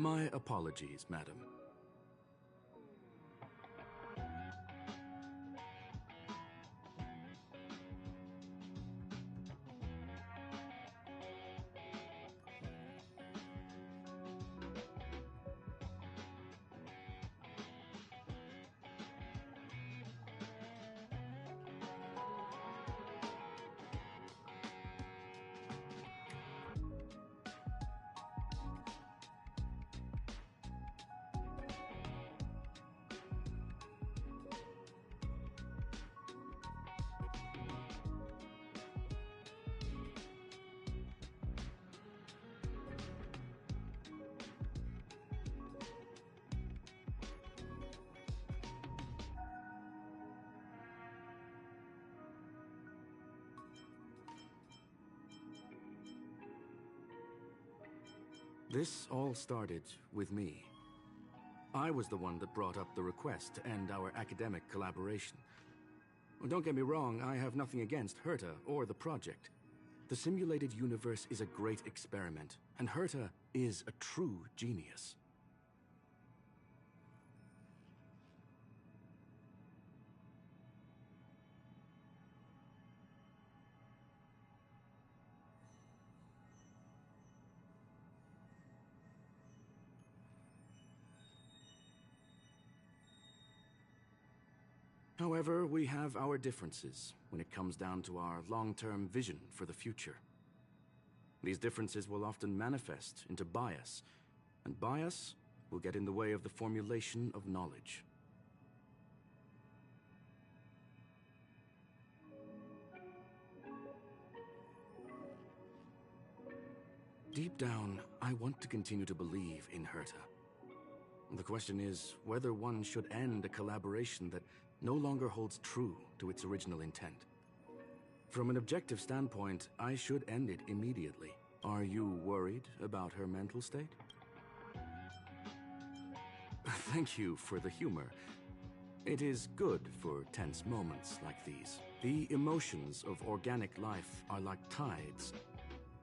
My apologies, madam. This all started with me. I was the one that brought up the request to end our academic collaboration. Don't get me wrong, I have nothing against Herta or the project. The simulated universe is a great experiment, and Herta is a true genius. However, we have our differences when it comes down to our long-term vision for the future. These differences will often manifest into bias, and bias will get in the way of the formulation of knowledge. Deep down, I want to continue to believe in Herta. The question is whether one should end a collaboration that no longer holds true to its original intent. From an objective standpoint, I should end it immediately. Are you worried about her mental state? Thank you for the humor. It is good for tense moments like these. The emotions of organic life are like tides.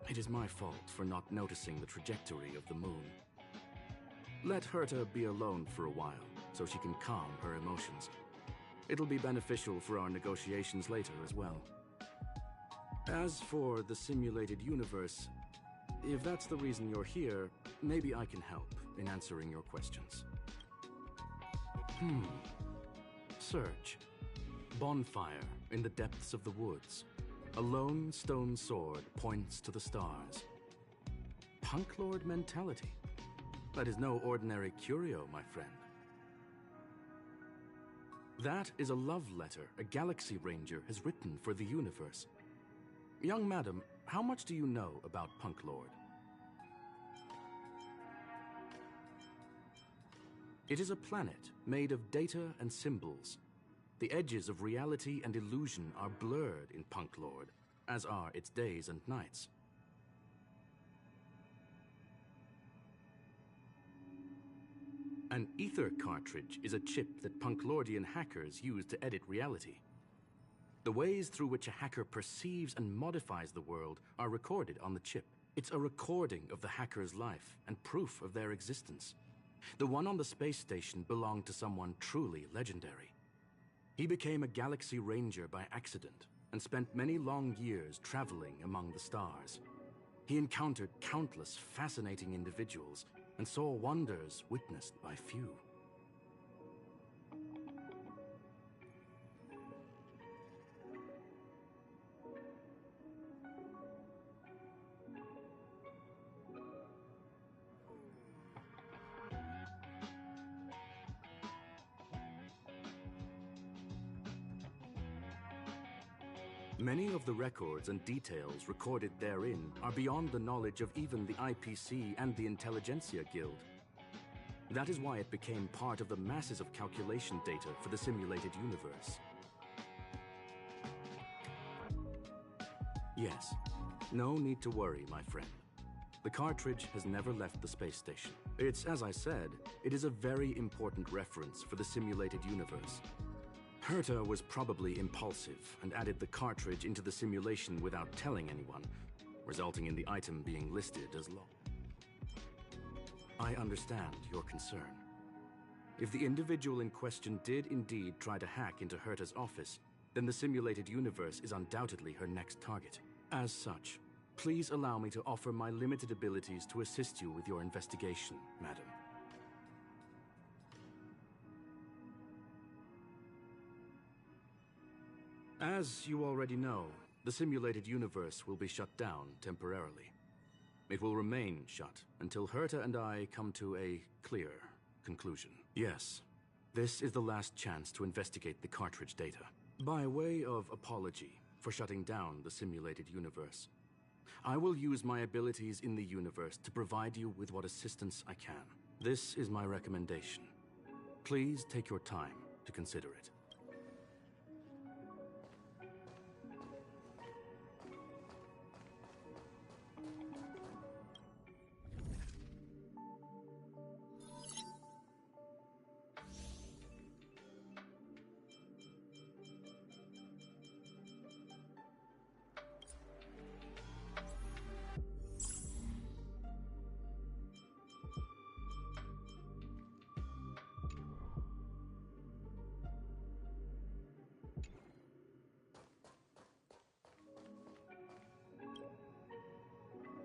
It is my fault for not noticing the trajectory of the moon. Let Herta be alone for a while, so she can calm her emotions. It'll be beneficial for our negotiations later as well. As for the simulated universe, if that's the reason you're here, maybe I can help in answering your questions. Search. Bonfire in the depths of the woods. A lone stone sword points to the stars. Punk Lord mentality. That is no ordinary curio, my friend. That is a love letter a Galaxy Ranger has written for the universe. Young madam, how much do you know about Punk Lord? It is a planet made of data and symbols. The edges of reality and illusion are blurred in Punk Lord, as are its days and nights. An ether cartridge is a chip that Punklordian hackers use to edit reality. The ways through which a hacker perceives and modifies the world are recorded on the chip. It's a recording of the hacker's life and proof of their existence. The one on the space station belonged to someone truly legendary. He became a Galaxy Ranger by accident and spent many long years traveling among the stars. He encountered countless fascinating individuals and saw wonders witnessed by few. Many of the records and details recorded therein are beyond the knowledge of even the IPC and the Intelligentsia Guild. That is why it became part of the masses of calculation data for the simulated universe. Yes, no need to worry, my friend. The cartridge has never left the space station. It's, as I said, it is a very important reference for the simulated universe. Herta was probably impulsive and added the cartridge into the simulation without telling anyone, resulting in the item being listed as lost. I understand your concern. If the individual in question did indeed try to hack into Herta's office, then the simulated universe is undoubtedly her next target. As such, please allow me to offer my limited abilities to assist you with your investigation, madam. As you already know, the simulated universe will be shut down temporarily. It will remain shut until Herta and I come to a clear conclusion. Yes, this is the last chance to investigate the cartridge data. By way of apology for shutting down the simulated universe, I will use my abilities in the universe to provide you with what assistance I can. This is my recommendation. Please take your time to consider it.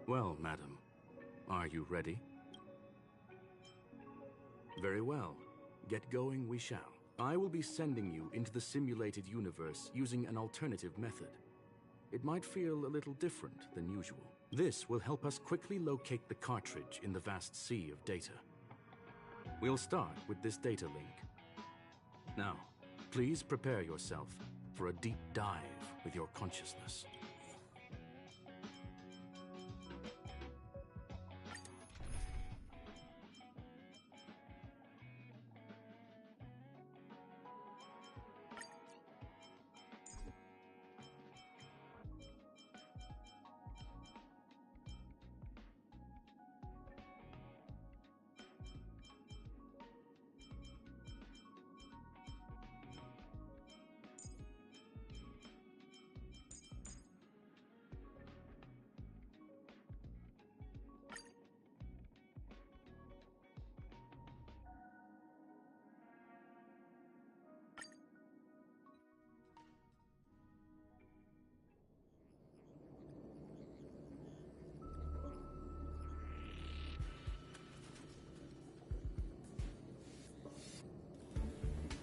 Well, madam, are you ready? Very well. Get going we shall. I will be sending you into the simulated universe using an alternative method. It might feel a little different than usual. This will help us quickly locate the cartridge in the vast sea of data. We'll start with this data link. Now, please prepare yourself for a deep dive with your consciousness.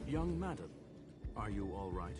Young madam, are you all right?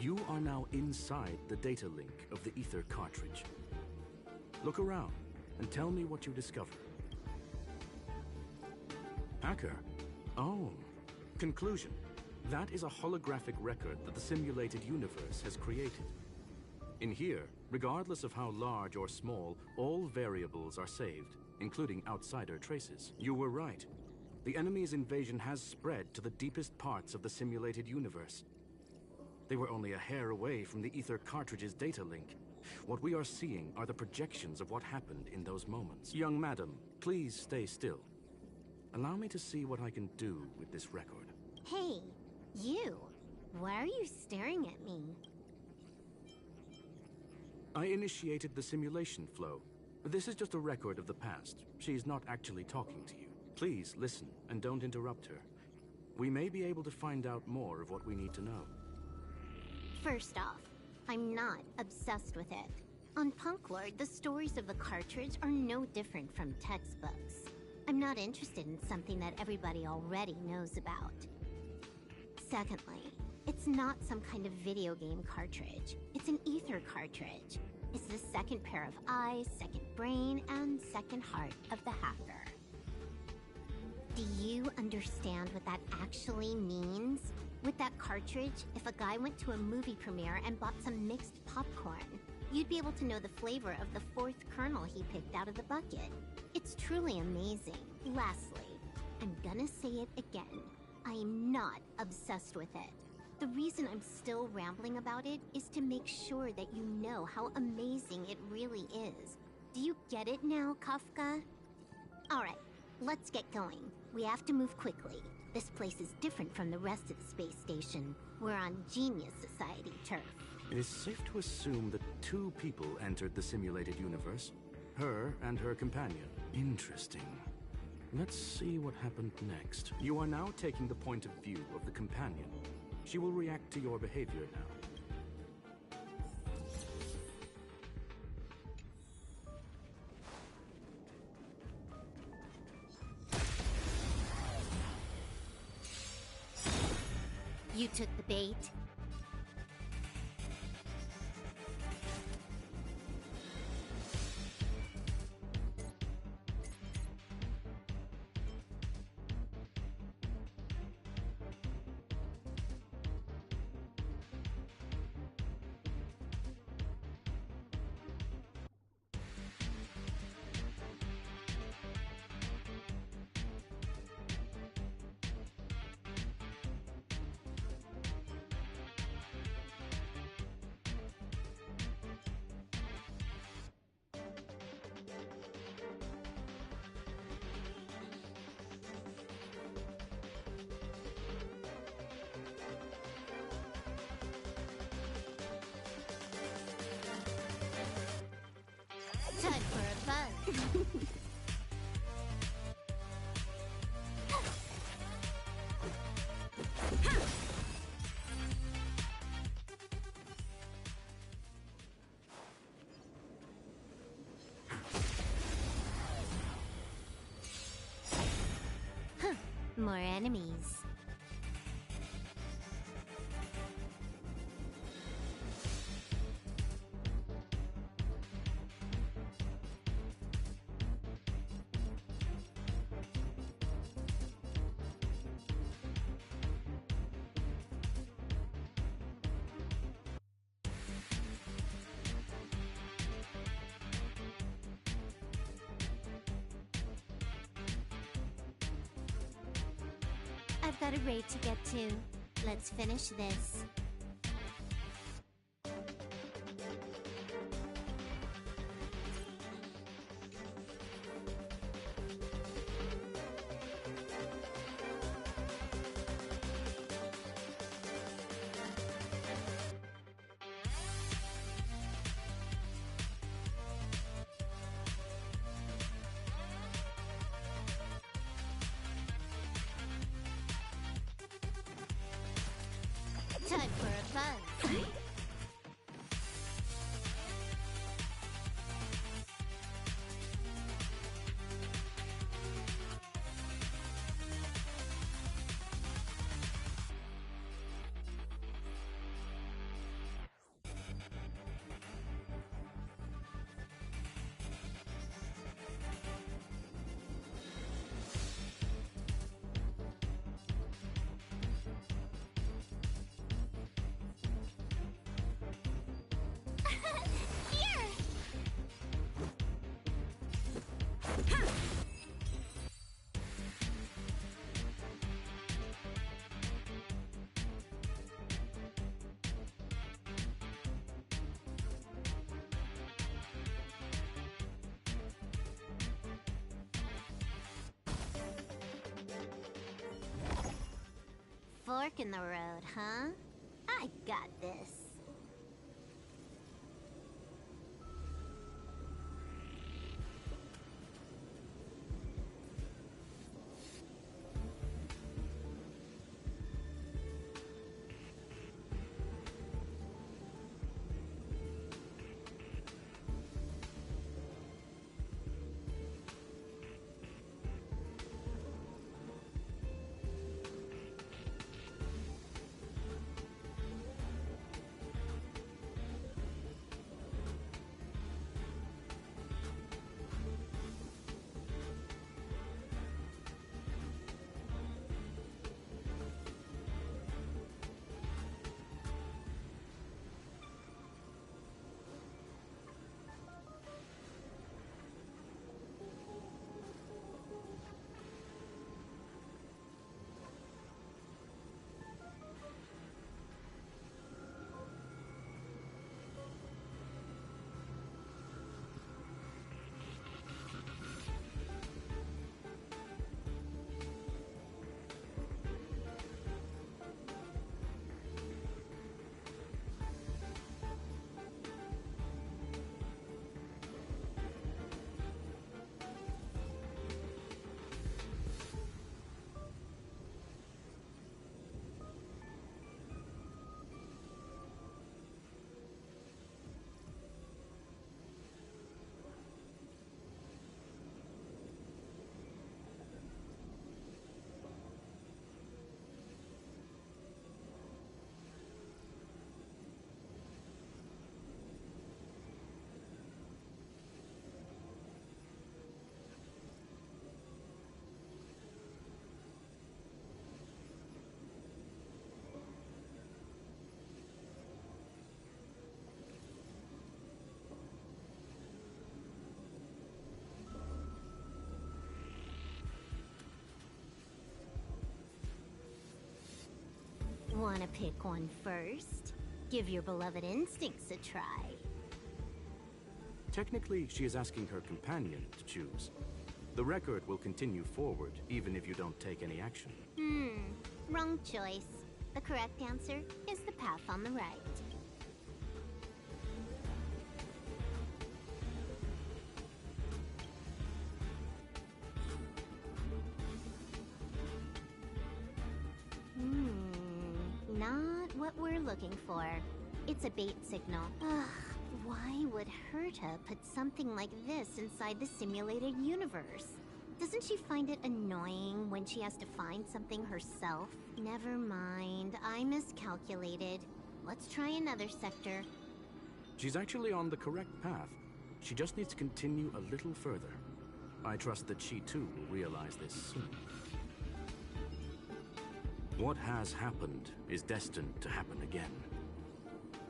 You are now inside the data link of the Aether cartridge. Look around and tell me what you discover. Hacker? Oh. Conclusion. That is a holographic record that the simulated universe has created. In here, regardless of how large or small, all variables are saved, including outsider traces. You were right. The enemy's invasion has spread to the deepest parts of the simulated universe. They were only a hair away from the Aether cartridge's data link. What we are seeing are the projections of what happened in those moments. Young madam, please stay still. Allow me to see what I can do with this record. Hey, you! Why are you staring at me? I initiated the simulation flow. This is just a record of the past. She's not actually talking to you. Please listen and don't interrupt her. We may be able to find out more of what we need to know. First off, I'm not obsessed with it. On Punklord, the stories of the cartridge are no different from textbooks. I'm not interested in something that everybody already knows about. Secondly, It's not some kind of video game cartridge. It's an ether cartridge. It's the second pair of eyes, second brain, and second heart of the hacker. Do you understand what that actually means? With that cartridge, if a guy went to a movie premiere and bought some mixed popcorn, you'd be able to know the flavor of the fourth kernel he picked out of the bucket. It's truly amazing. Lastly, I'm gonna say it again. I am not obsessed with it. The reason I'm still rambling about it is to make sure that you know how amazing it really is. Do you get it now, Kafka? Alright, let's get going. We have to move quickly. This place is different from the rest of the space station. We're on Genius Society turf. It is safe to assume that two people entered the simulated universe. Her and her companion. Interesting. Let's see what happened next. You are now taking the point of view of the companion. She will react to your behavior now. You took the bait. Time for a buzz. More enemies. I've got a raid to get to. Let's finish this. Time for a buzz. Fork in the road, huh? I got this. Wanna pick one first? Give your beloved instincts a try. Technically, she is asking her companion to choose. The record will continue forward, even if you don't take any action. Wrong choice. The correct answer is the path on the right. Not what we're looking for. It's a bait signal. Ugh, why would Herta put something like this inside the simulated universe? Doesn't she find it annoying when she has to find something herself? Never mind, I miscalculated. Let's try another sector. She's actually on the correct path. She just needs to continue a little further. I trust that she too will realize this soon. What has happened is destined to happen again.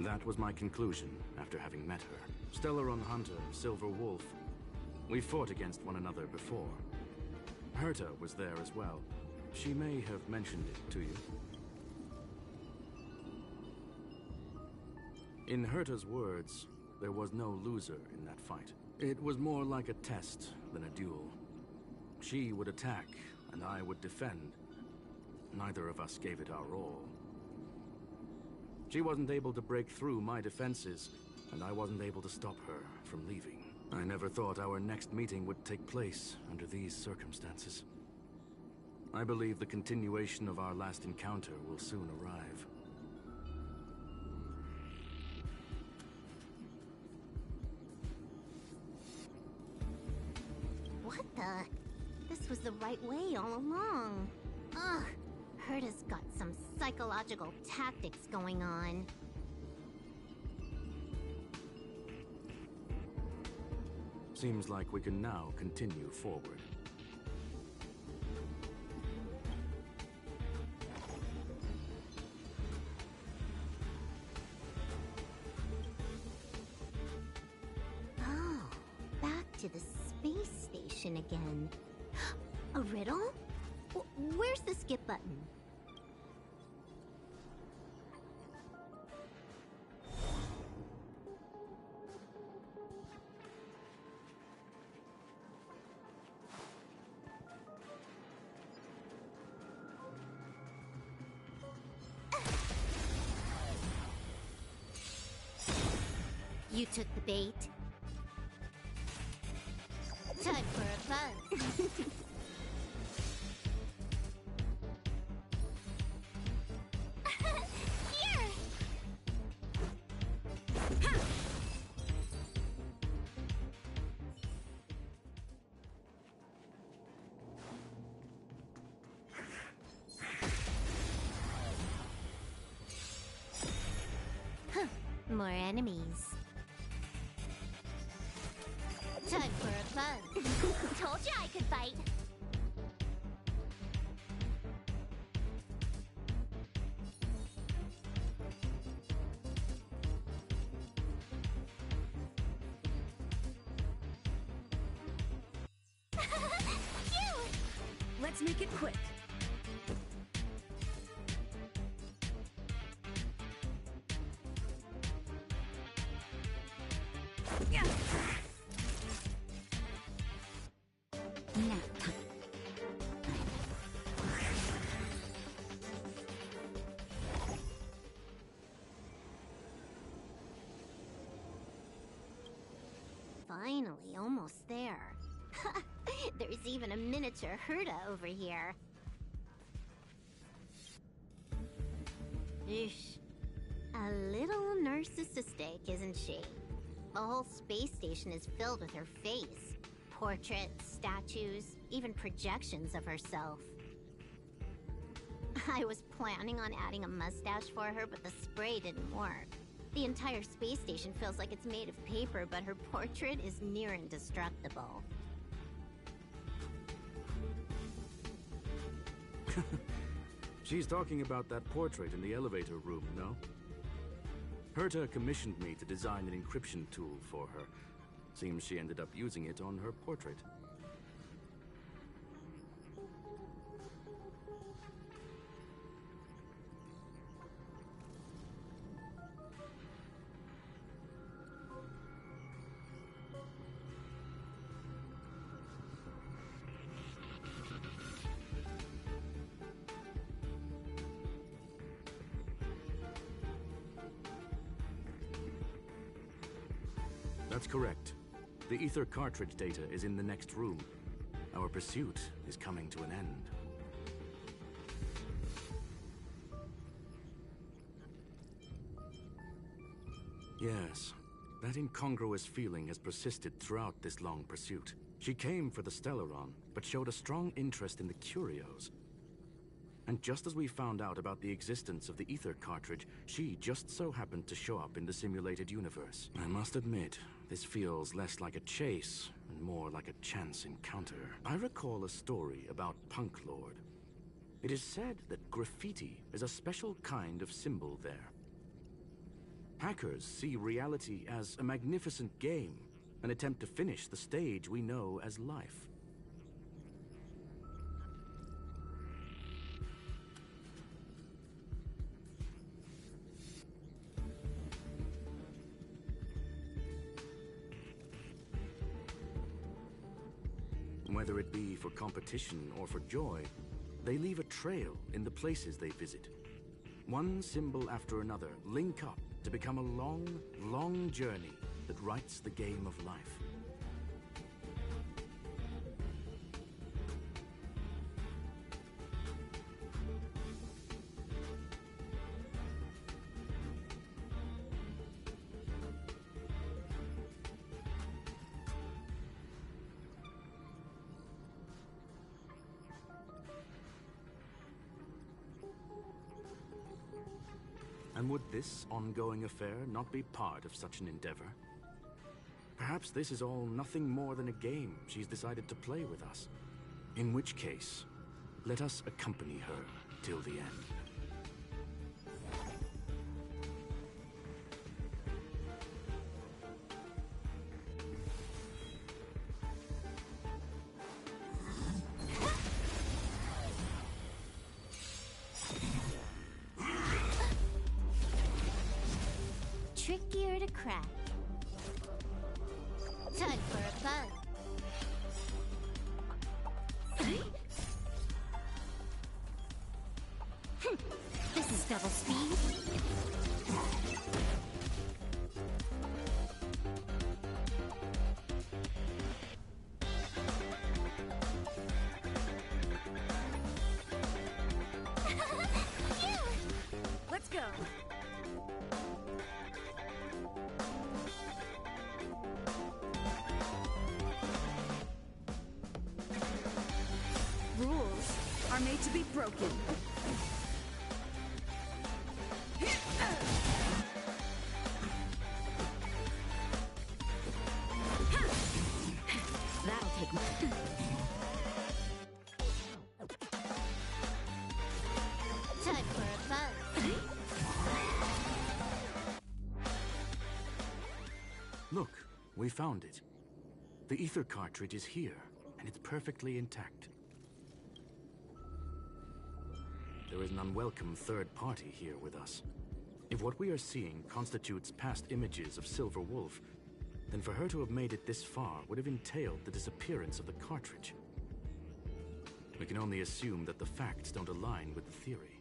That was my conclusion after having met her. Stellaron Hunter, Silver Wolf. We fought against one another before. Herta was there as well. She may have mentioned it to you. In Herta's words, there was no loser in that fight. It was more like a test than a duel. She would attack, and I would defend. Neither of us gave it our all. She wasn't able to break through my defenses, and I wasn't able to stop her from leaving. I never thought our next meeting would take place under these circumstances. I believe the continuation of our last encounter will soon arrive. What the? This was the right way all along. Ugh, Herta's got some psychological tactics going on. Seems like we can now continue forward. Oh, back to the space station again. A riddle? Where's the skip button? You took the bait. Time for a buzz. Here! Huh. More enemies. Time for a buzz. Told you I could fight. Cute! Let's make it quick. Yeah. Nap time. Finally, almost there. There's even a miniature Herta over here. Eesh. A little narcissistic, isn't she? The whole space station is filled with her face. Portraits, statues, even projections of herself. I was planning on adding a mustache for her, but the spray didn't work. The entire space station feels like it's made of paper, but her portrait is near indestructible. She's talking about that portrait in the elevator room, no? Herta commissioned me to design an encryption tool for her. Seems she ended up using it on her portrait. That's correct. The Ether cartridge data is in the next room. Our pursuit is coming to an end. Yes, that incongruous feeling has persisted throughout this long pursuit. She came for the Stellaron, but showed a strong interest in the curios. And just as we found out about the existence of the Ether cartridge, she just so happened to show up in the simulated universe. I must admit, this feels less like a chase and more like a chance encounter. I recall a story about Punk Lord. It is said that graffiti is a special kind of symbol there. Hackers see reality as a magnificent game, an attempt to finish the stage we know as life. Whether it be for competition or for joy, they leave a trail in the places they visit. One symbol after another link up to become a long, long journey that writes the game of life. And would this ongoing affair not be part of such an endeavor? Perhaps this is all nothing more than a game she's decided to play with us. In which case, let us accompany her till the end. Trickier to crack. Time for a fun. This is double speed. Let's go. Rules are made to be broken. That'll take my... Time for a fun. Look, we found it. The Ether cartridge is here, and it's perfectly intact. There is an unwelcome third party here with us. If what we are seeing constitutes past images of Silver Wolf, then for her to have made it this far would have entailed the disappearance of the cartridge. We can only assume that the facts don't align with the theory.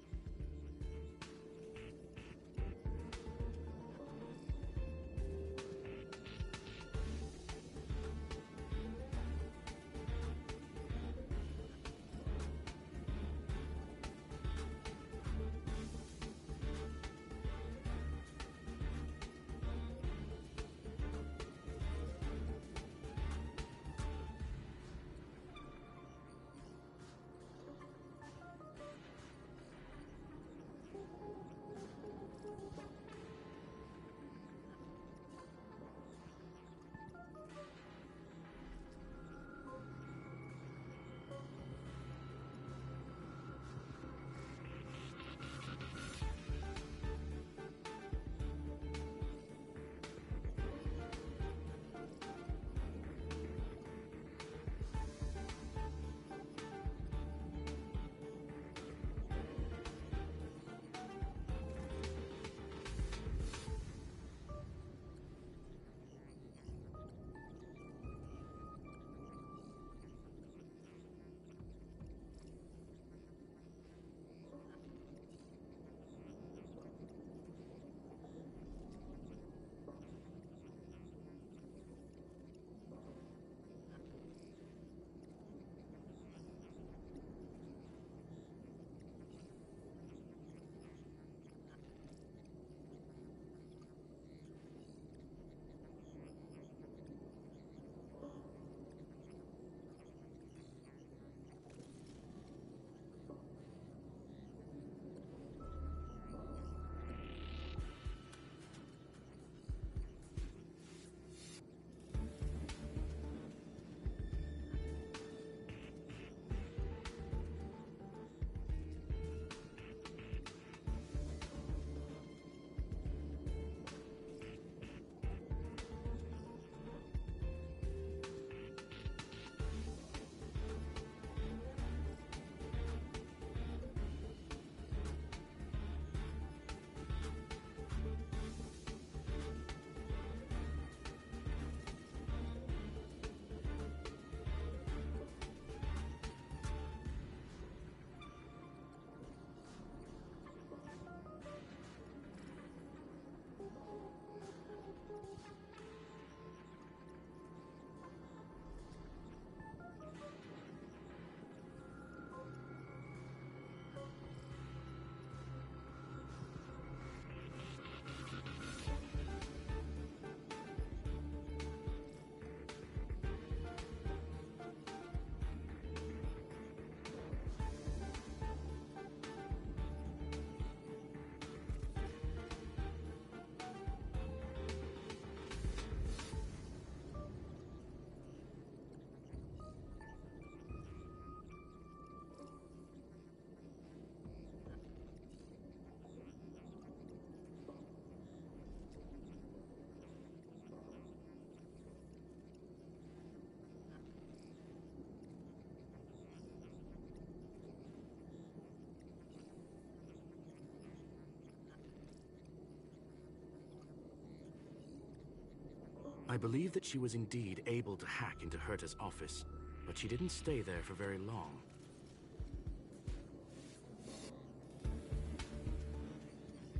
I believe that she was indeed able to hack into Herta's office, but she didn't stay there for very long.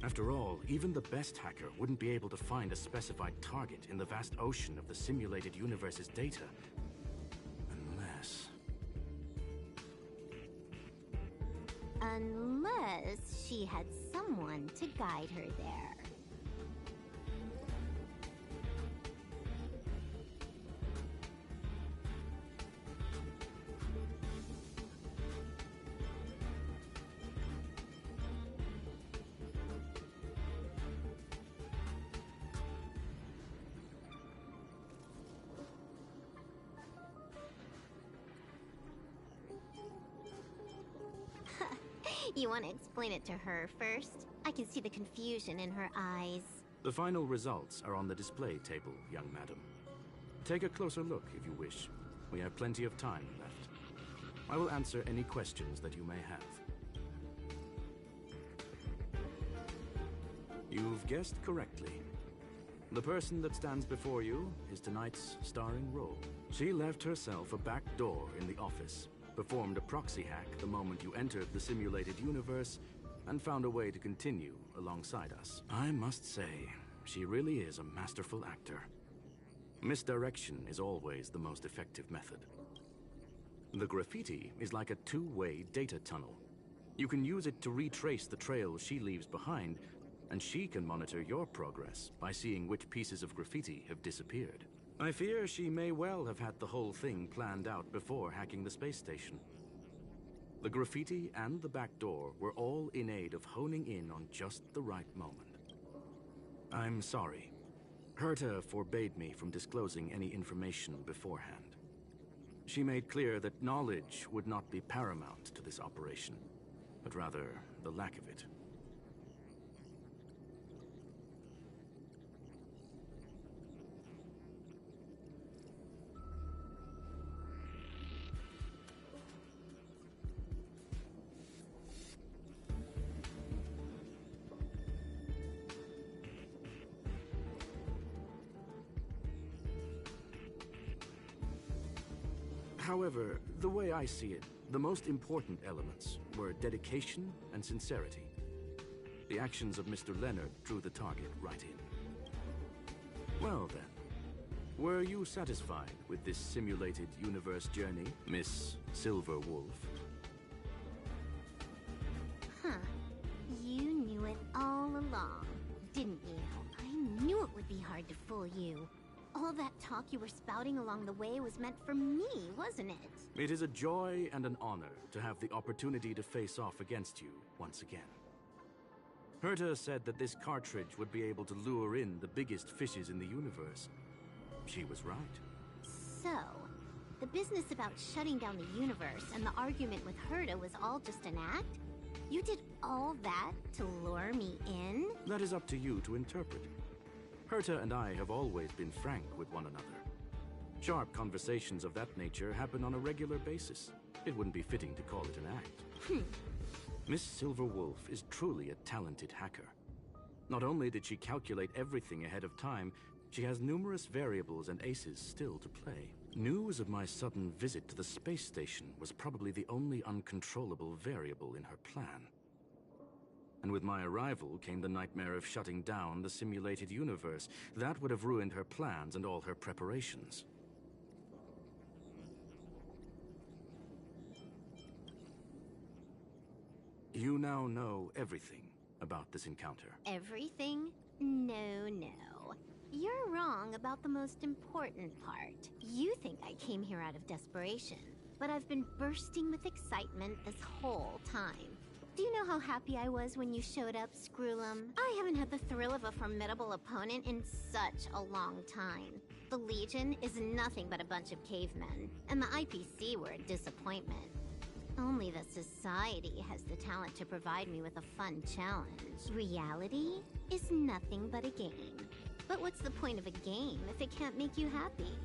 After all, even the best hacker wouldn't be able to find a specified target in the vast ocean of the simulated universe's data. Unless she had someone to guide her there. You want to explain it to her first? I can see the confusion in her eyes. The final results are on the display table, young madam. Take a closer look if you wish. We have plenty of time left. I will answer any questions that you may have. You've guessed correctly. The person that stands before you is tonight's starring role. She left herself a back door in the office, performed a proxy hack the moment you entered the simulated universe, and found a way to continue alongside us. I must say, she really is a masterful actor. Misdirection is always the most effective method. The graffiti is like a two-way data tunnel. You can use it to retrace the trail she leaves behind, and she can monitor your progress by seeing which pieces of graffiti have disappeared. I fear she may well have had the whole thing planned out before hacking the space station. The graffiti and the back door were all in aid of honing in on just the right moment. I'm sorry. Herta forbade me from disclosing any information beforehand. She made clear that knowledge would not be paramount to this operation, but rather the lack of it. However, the way I see it, the most important elements were dedication and sincerity. The actions of Mr. Leonard drew the target right in. Well then, were you satisfied with this simulated universe journey, Miss Silverwolf? Huh. You knew it all along, didn't you? I knew it would be hard to fool you. All that talk you were spouting along the way was meant for me, wasn't it? It is a joy and an honor to have the opportunity to face off against you once again. Herta said that this cartridge would be able to lure in the biggest fishes in the universe. She was right. So, the business about shutting down the universe and the argument with Herta was all just an act? You did all that to lure me in? That is up to you to interpret. Herta and I have always been frank with one another. Sharp conversations of that nature happen on a regular basis. It wouldn't be fitting to call it an act. Miss Silverwolf is truly a talented hacker. Not only did she calculate everything ahead of time, she has numerous variables and aces still to play. News of my sudden visit to the space station was probably the only uncontrollable variable in her plan. And with my arrival came the nightmare of shutting down the simulated universe. That would have ruined her plans and all her preparations. You now know everything about this encounter. Everything? No, no. You're wrong about the most important part. You think I came here out of desperation, but I've been bursting with excitement this whole time. Do you know how happy I was when you showed up, Screwlum? I haven't had the thrill of a formidable opponent in such a long time. The Legion is nothing but a bunch of cavemen, and the IPC were a disappointment. Only the Society has the talent to provide me with a fun challenge. Reality is nothing but a game. But what's the point of a game if it can't make you happy?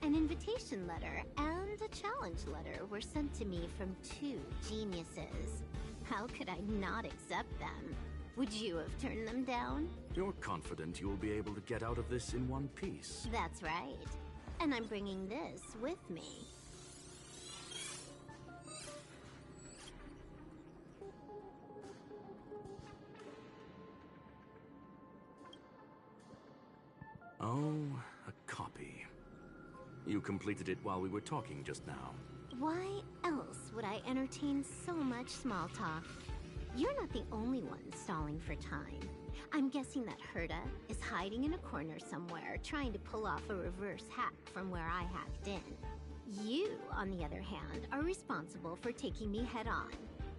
An invitation letter and a challenge letter were sent to me from two geniuses. How could I not accept them? Would you have turned them down? You're confident you'll be able to get out of this in one piece. That's right. And I'm bringing this with me. Oh, a copy. You completed it while we were talking just now. Why else would I entertain so much small talk? You're not the only one stalling for time. I'm guessing that Herta is hiding in a corner somewhere, trying to pull off a reverse hack from where I hacked in. You, on the other hand, are responsible for taking me head on,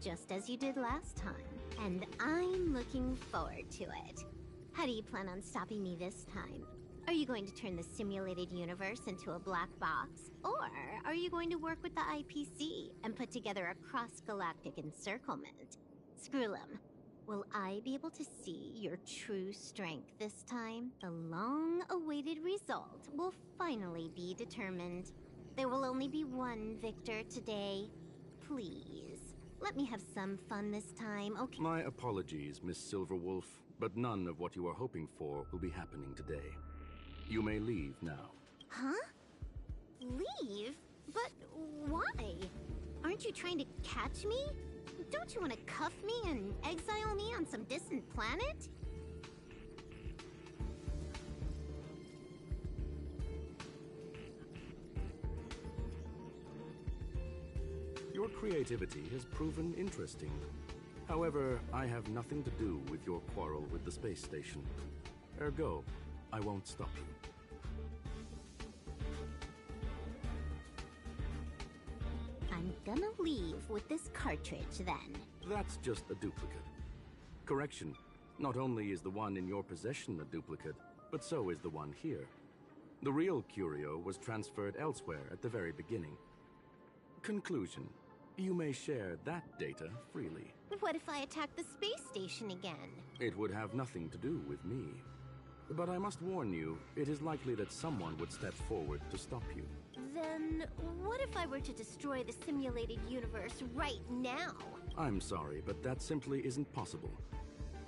just as you did last time. And I'm looking forward to it. How do you plan on stopping me this time? Are you going to turn the simulated universe into a black box? Or are you going to work with the IPC and put together a cross-galactic encirclement? Screwlum, will I be able to see your true strength this time? The long-awaited result will finally be determined. There will only be one victor today. Please, let me have some fun this time, okay? My apologies, Miss Silverwolf, but none of what you are hoping for will be happening today. You may leave now. Huh? Leave? But why? Aren't you trying to catch me? Don't you want to cuff me and exile me on some distant planet? Your creativity has proven interesting. However, I have nothing to do with your quarrel with the space station. Ergo, I won't stop you. I'm gonna leave with this cartridge then. That's just a duplicate. Correction, not only is the one in your possession a duplicate, but so is the one here. The real curio was transferred elsewhere at the very beginning. Conclusion, you may share that data freely. What if I attack the space station again? It would have nothing to do with me. But I must warn you, it is likely that someone would step forward to stop you. Then what if I were to destroy the simulated universe right now? I'm sorry, but that simply isn't possible.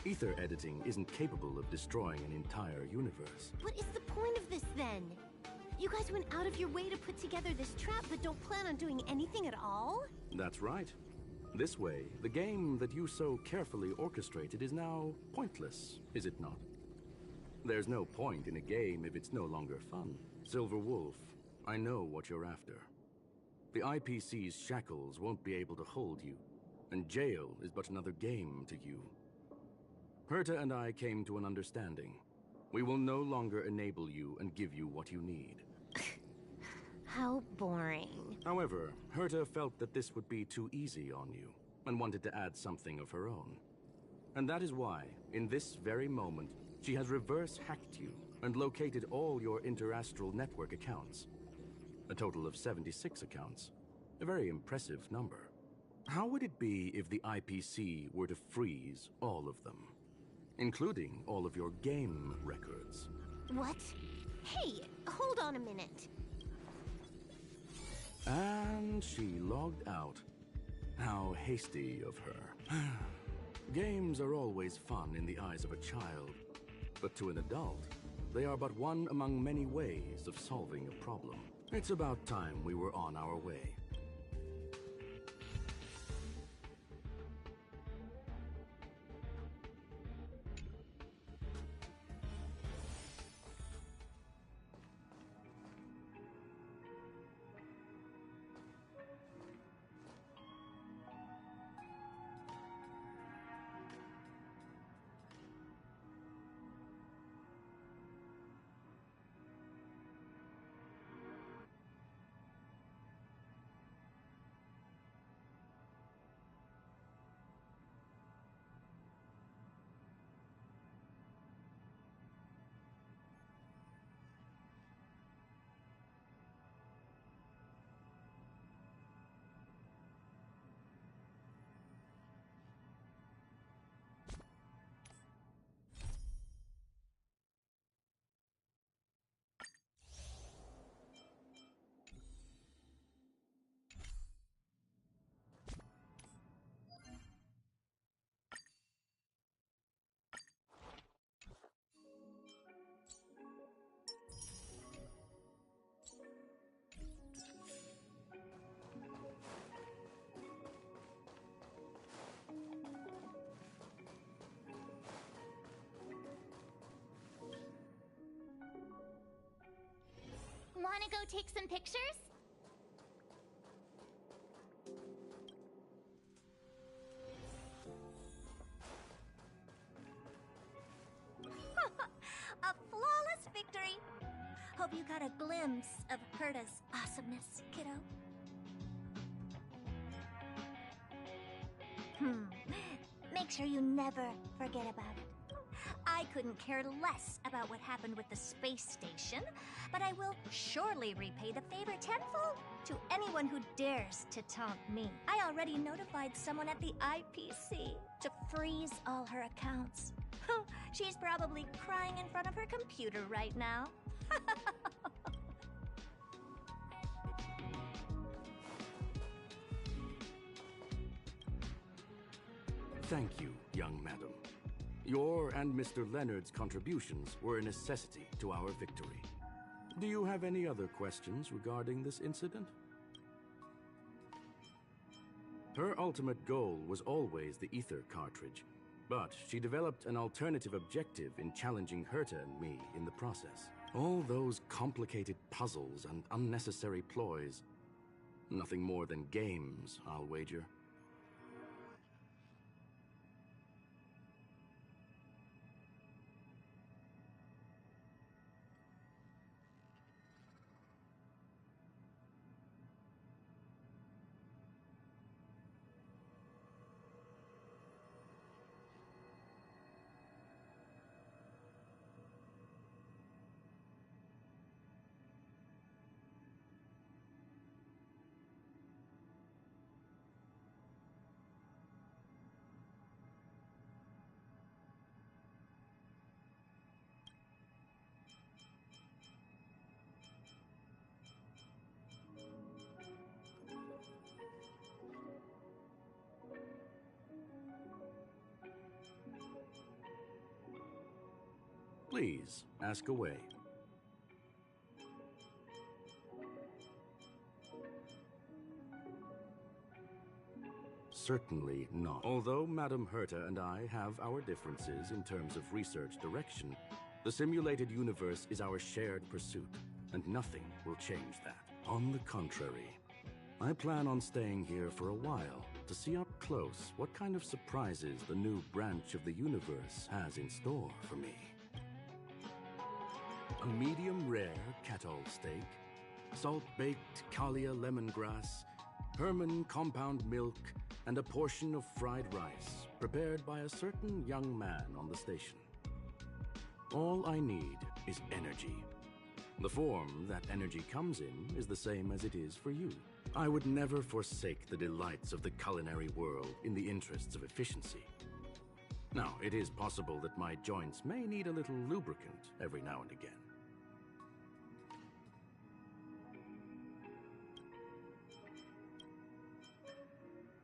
Ether editing isn't capable of destroying an entire universe. What is the point of this then? You guys went out of your way to put together this trap, but don't plan on doing anything at all? That's right. This way, the game that you so carefully orchestrated is now pointless, is it not? There's no point in a game if it's no longer fun. Silver Wolf, I know what you're after. The IPC's shackles won't be able to hold you, and jail is but another game to you. Herta and I came to an understanding. We will no longer enable you and give you what you need. How boring. However, Herta felt that this would be too easy on you, and wanted to add something of her own. And that is why, in this very moment, she has reverse-hacked you and located all your interastral network accounts. A total of 76 accounts. A very impressive number. How would it be if the IPC were to freeze all of them? Including all of your game records. What? Hey, hold on a minute. And she logged out. How hasty of her. Games are always fun in the eyes of a child, but to an adult, they are but one among many ways of solving a problem. It's about time we were on our way. Wanna go take some pictures? A flawless victory! Hope you got a glimpse of Herta's awesomeness, kiddo. Make sure you never forget about it. I couldn't care less about what happened with the space station, but I will surely repay the favor tenfold to anyone who dares to taunt me. I already notified someone at the IPC to freeze all her accounts. She's probably crying in front of her computer right now. Thank you, young madam. Your and Mr. Leonard's contributions were a necessity to our victory. Do you have any other questions regarding this incident? Her ultimate goal was always the ether cartridge, but she developed an alternative objective in challenging Herta and me in the process. All those complicated puzzles and unnecessary ploys. Nothing more than games, I'll wager. Please, ask away. Certainly not. Although Madame Herta and I have our differences in terms of research direction, the simulated universe is our shared pursuit, and nothing will change that. On the contrary, I plan on staying here for a while to see up close what kind of surprises the new branch of the universe has in store for me. A medium-rare Catol steak, salt-baked Kalia lemongrass, Herman compound milk, and a portion of fried rice prepared by a certain young man on the station. All I need is energy. The form that energy comes in is the same as it is for you. I would never forsake the delights of the culinary world in the interests of efficiency. Now, it is possible that my joints may need a little lubricant every now and again.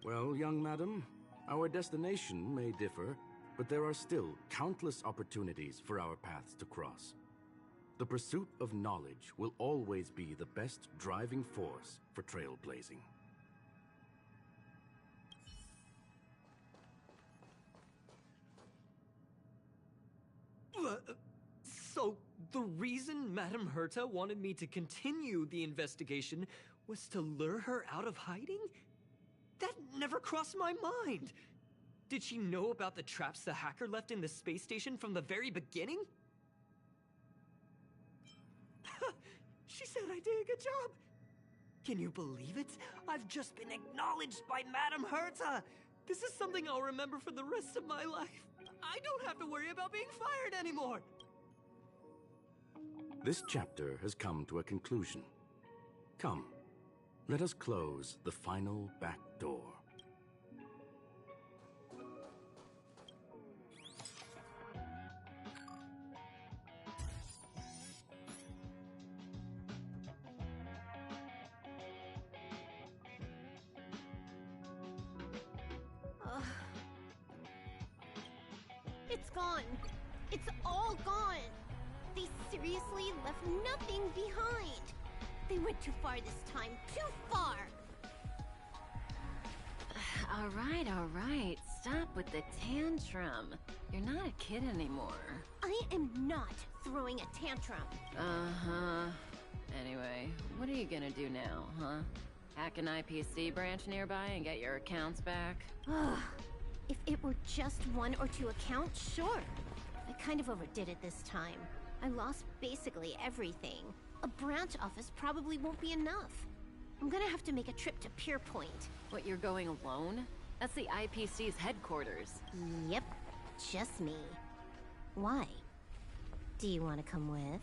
Well, young madam, our destination may differ, but there are still countless opportunities for our paths to cross. The pursuit of knowledge will always be the best driving force for trailblazing. So, the reason Madame Herta wanted me to continue the investigation was to lure her out of hiding? That never crossed my mind! Did she know about the traps the hacker left in the space station from the very beginning? She said I did a good job! Can you believe it? I've just been acknowledged by Madame Herta! This is something I'll remember for the rest of my life. I don't have to worry about being fired anymore! This chapter has come to a conclusion. Come, let us close the final back door. It's gone. It's all gone. They seriously left nothing behind. They went too far this time. Too far. All right. Stop with the tantrum. You're not a kid anymore. I am not throwing a tantrum. Uh-huh. Anyway, what are you gonna do now, huh? Hack an IPC branch nearby and get your accounts back? If it were just 1 or 2 accounts, sure. I kind of overdid it this time. I lost basically everything. A branch office probably won't be enough. I'm gonna have to make a trip to Pierpoint. What, you're going alone? That's the IPC's headquarters. Yep, just me. Why? Do you want to come with?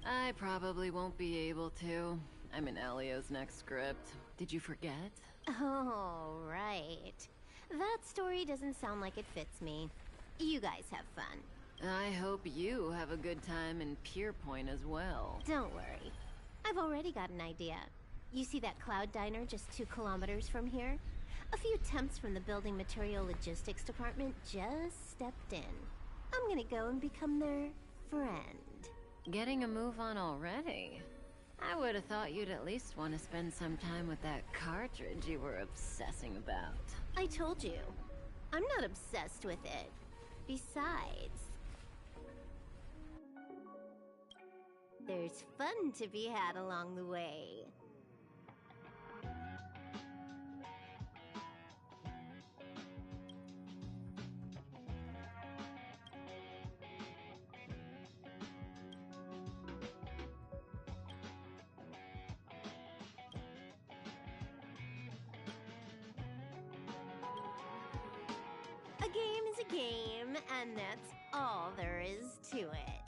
I probably won't be able to. I'm in Elio's next script. Did you forget? Oh, right. That story doesn't sound like it fits me. You guys have fun. I hope you have a good time in Pierpoint as well. Don't worry. I've already got an idea. You see that Cloud Diner just 2 kilometers from here? A few temps from the Building Material Logistics Department just stepped in. I'm gonna go and become their friend. Getting a move on already? I would have thought you'd at least want to spend some time with that cartridge you were obsessing about. I told you. I'm not obsessed with it. Besides, there's fun to be had along the way. A game is a game, and that's all there is to it.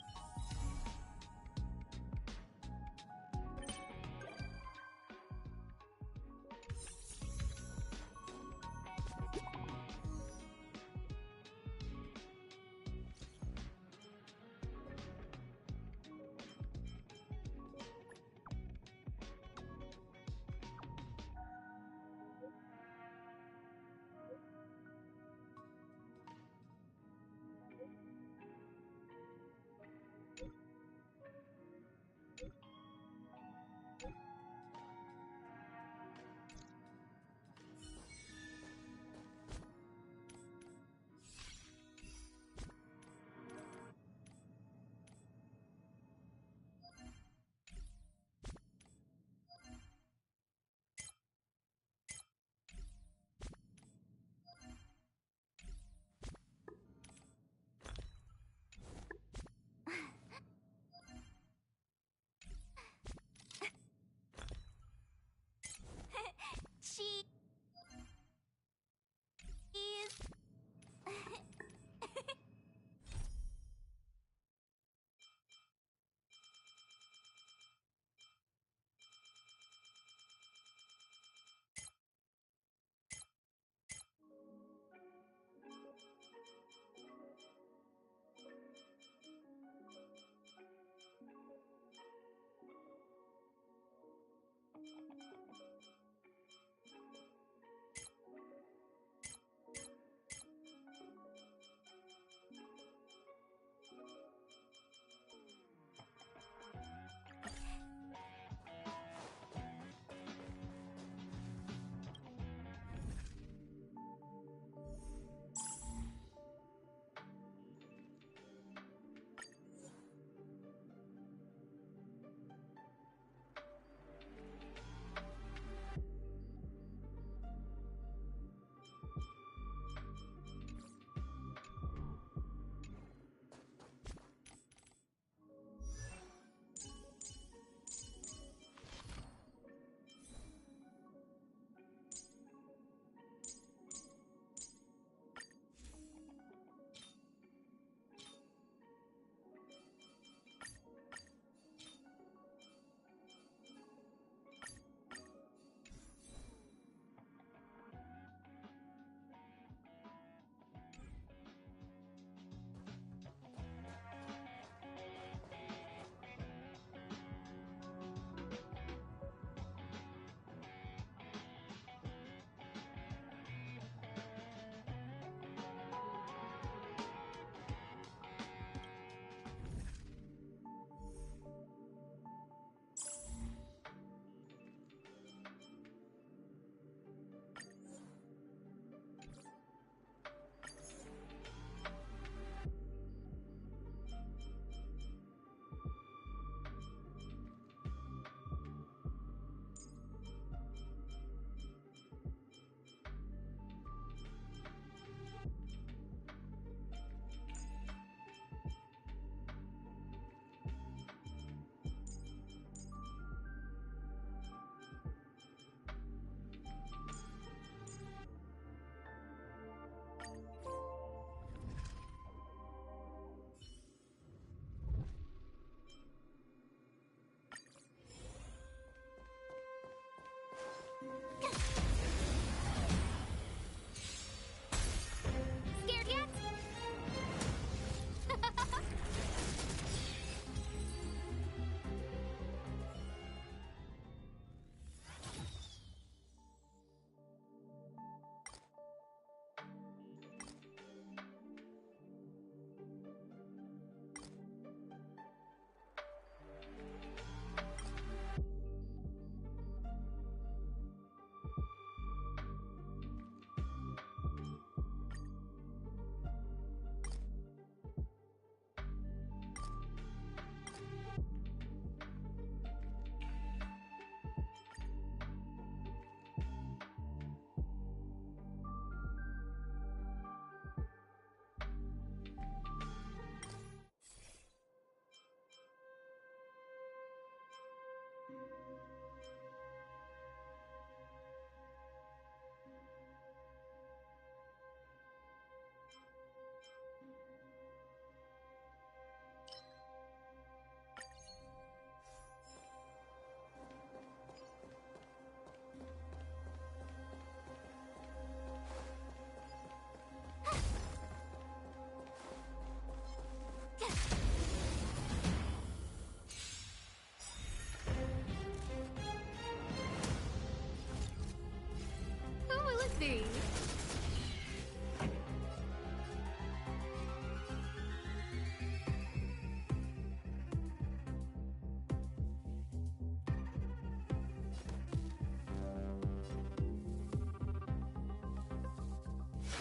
with thee?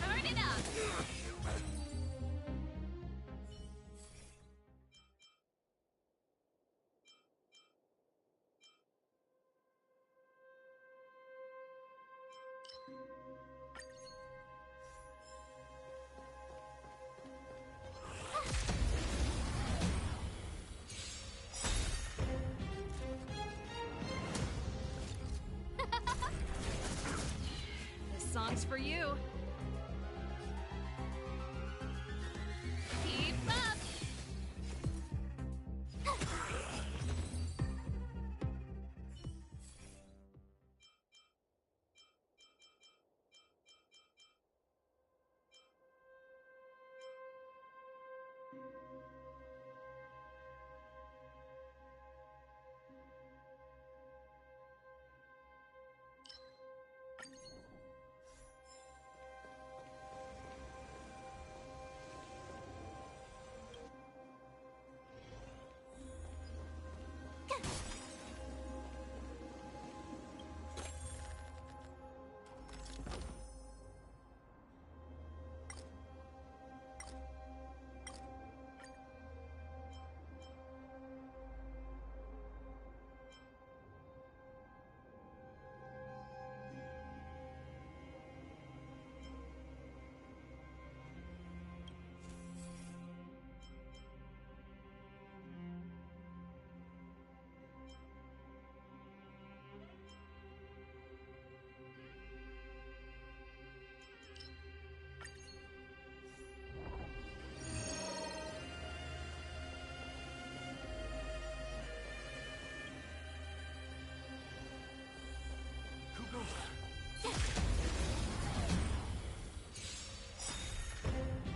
Turn it up! This song's for you. Keep up!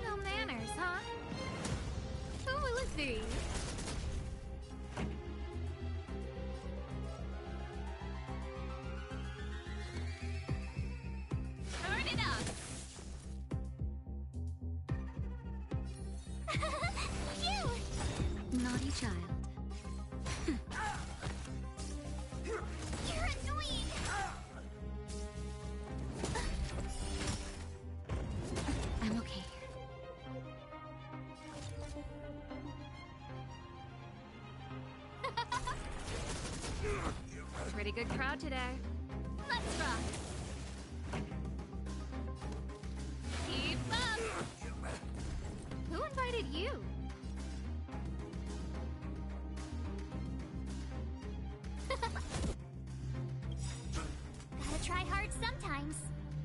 No manners, huh? Who will it be? Turn it up! Cute! Naughty child. You're annoying! I'm okay. Pretty good crowd today. Let's rock! Keep up! Who invited you? Gotta try hard sometimes.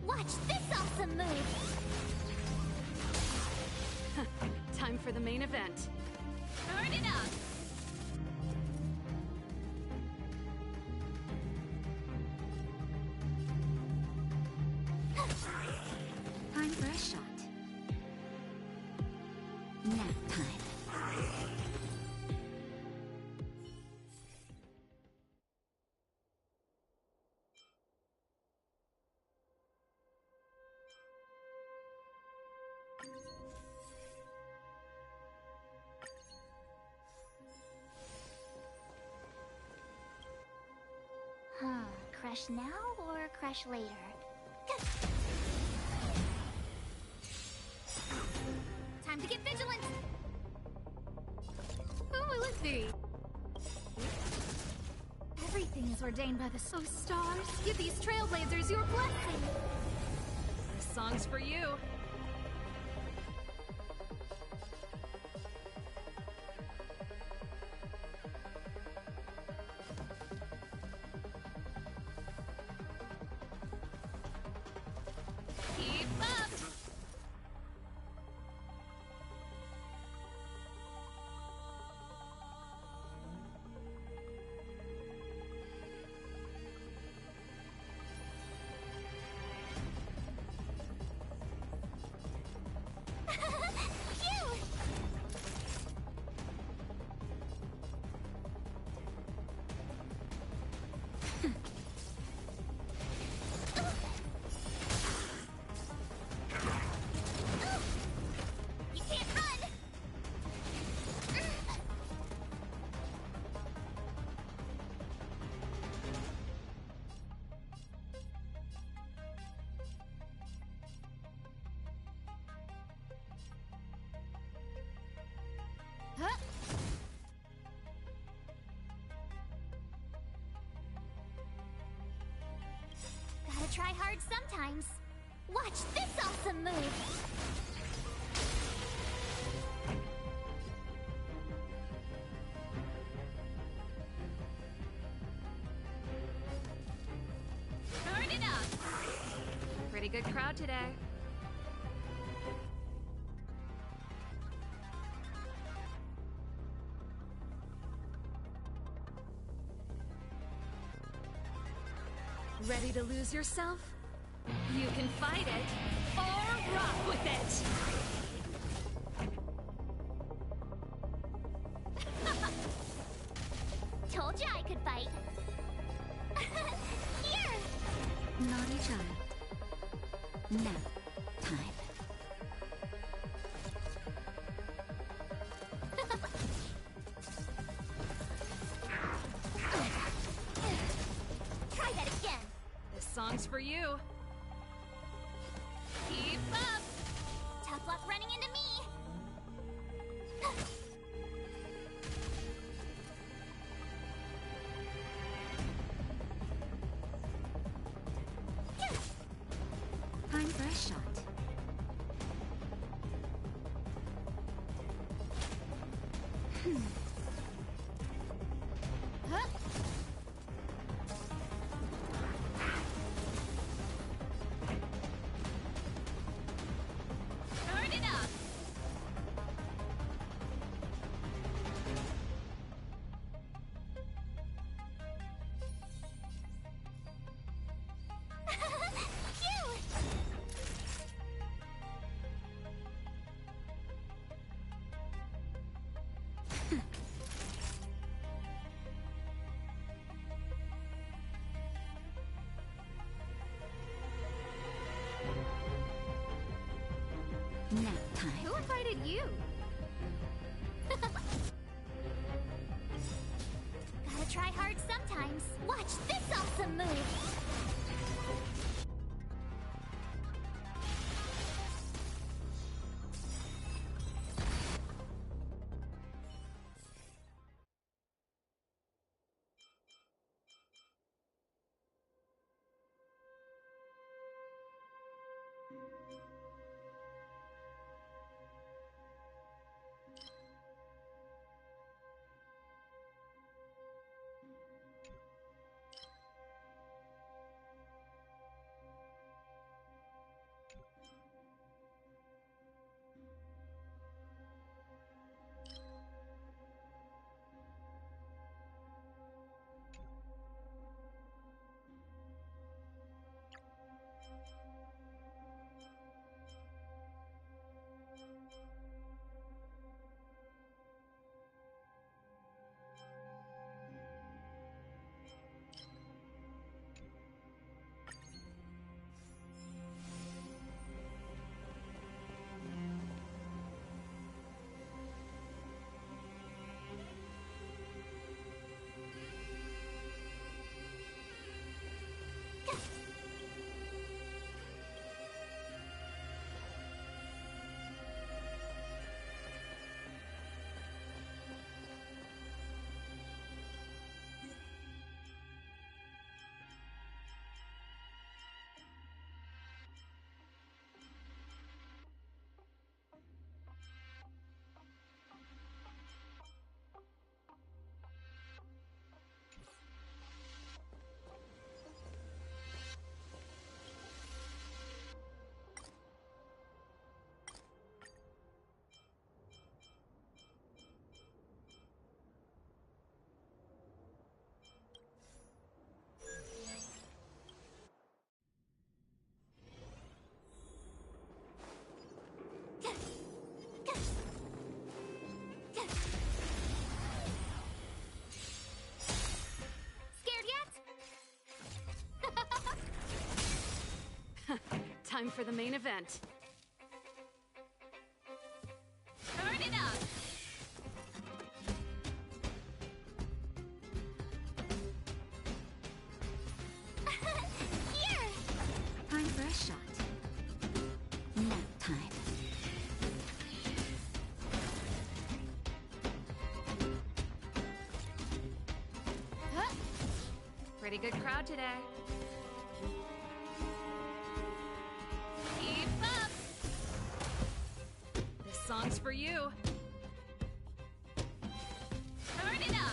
Watch this awesome move! Time for the main event. Turn it up! Time for a shot. Nap time. Crush now or crush later? Time to get vigilant! Who will it be? Everything is ordained by the Oh, stars, give these trailblazers your blessing. This song's for you. Keep up! hard sometimes. Watch this awesome move! Turn it up! Pretty good crowd today. Ready to lose yourself? You can fight it, or rock with it! Told ya I could fight. Here! Naughty child. Nap time. Try that again. This song's for you. Keep up! Tough luck running into me. Time for a shot. Huh? Turn it up! Phew! Nap time. Who invited you? Gotta try hard sometimes. Watch this awesome move! Time for the main event. Turn it up! Here! Time for a shot. Nap time. Pretty good crowd today. song's for you. Turn it up!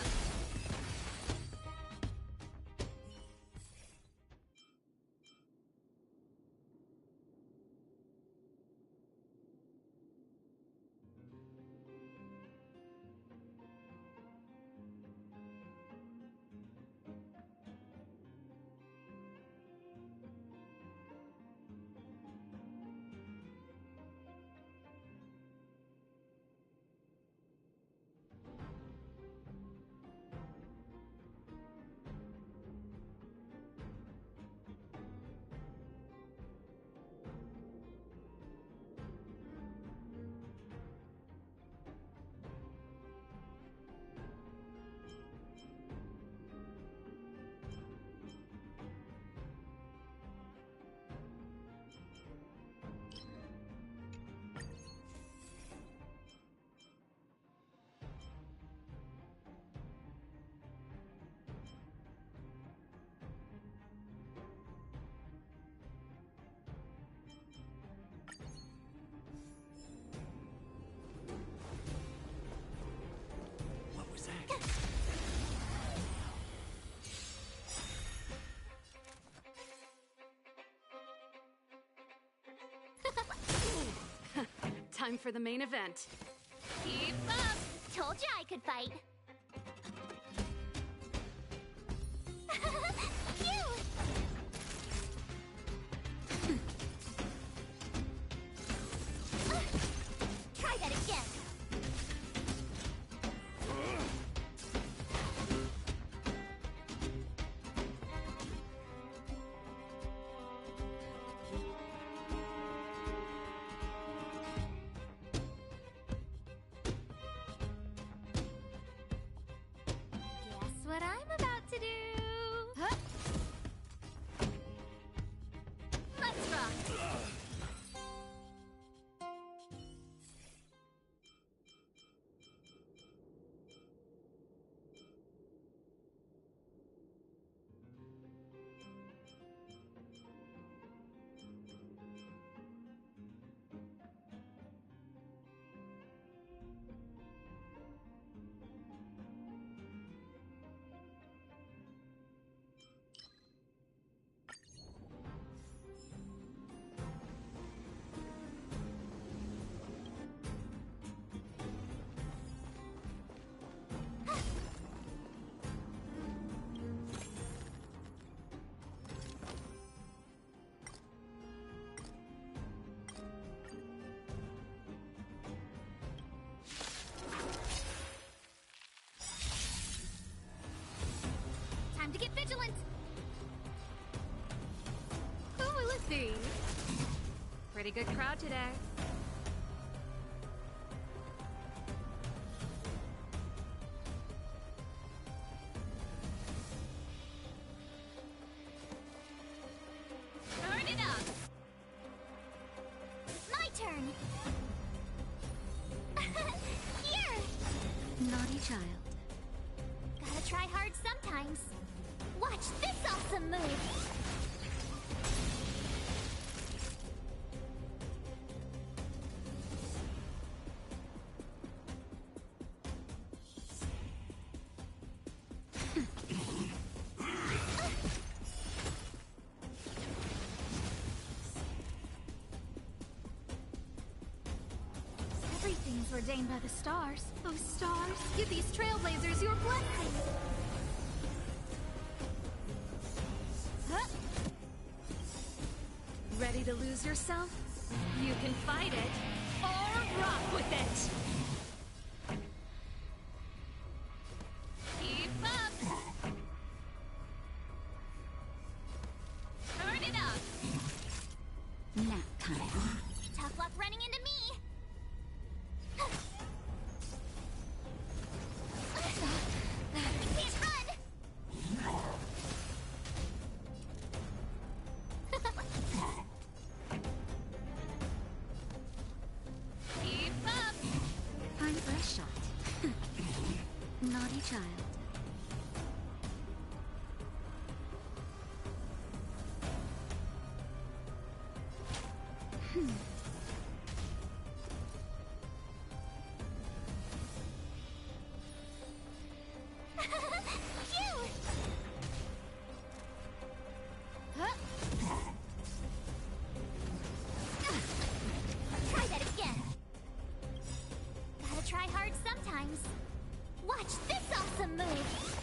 What was that? Time for the main event. Keep up! Told you I could fight. Try that again. Guess what I'm about to do? Huh? Let's rock! Time to get vigilant! Who will it be? Pretty good crowd today. Turn it up! My turn! Here! Naughty child. Gotta try hard sometimes. Watch this awesome move! Everything's ordained by the stars. Oh, stars, give these trailblazers your blessing. Huh? Ready to lose yourself? You can fight it or rock with it. Keep up! Turn it up! Nap time. Tough luck running into me! Can't run! Keep up! Time for a shot. Naughty child. Phew! Huh? Try that again. Gotta try hard sometimes. Watch this awesome move!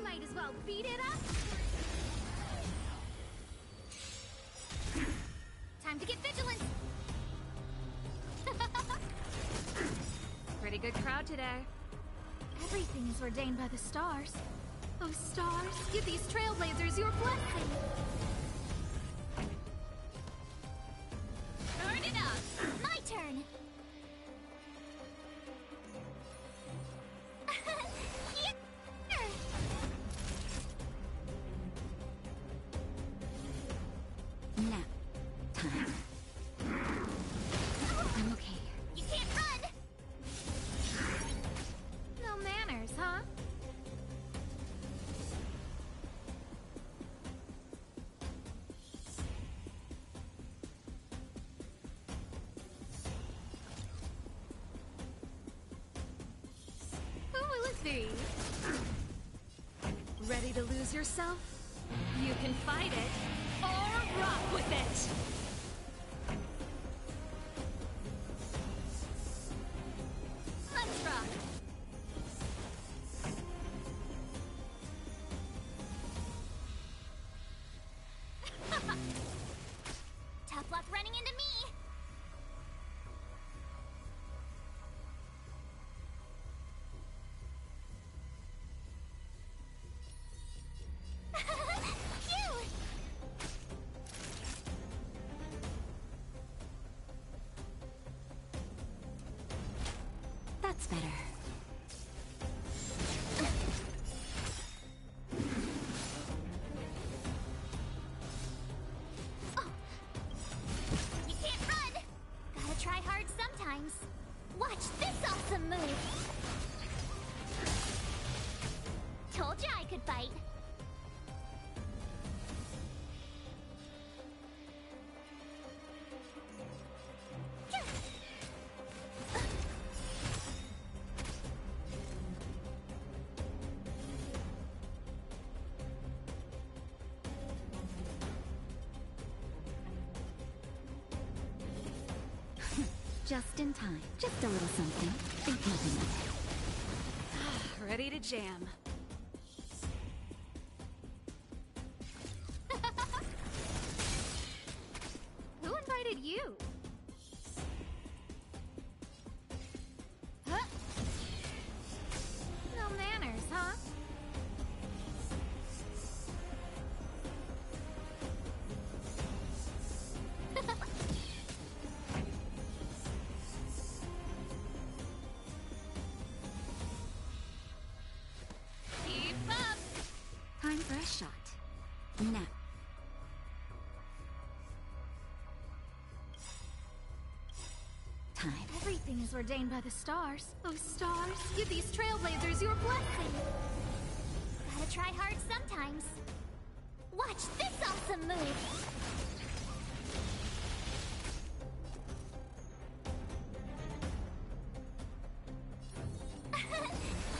Might as well beat it up. Time to get vigilant. Pretty good crowd today. Everything is ordained by the stars. Oh, stars, give these trailblazers your blessing. Turn it up. My turn. Nap time. I'm okay. You can't run. No manners, huh? Who will it be? Ready to lose yourself? You can fight it, or rock with it! Let's rock. Tough luck running into me. Phew! That's better. You can't run! Gotta try hard sometimes. Watch this awesome move! Told ya I could fight. Just in time. Just a little something. Think nothing of it. Ready to jam. Who invited you? Huh? No manners, huh? Keep up! Time for a shot. Now. Time. Everything is ordained by the stars. Oh, stars, give these trailblazers your blessing. Gotta try hard sometimes. Watch this awesome move!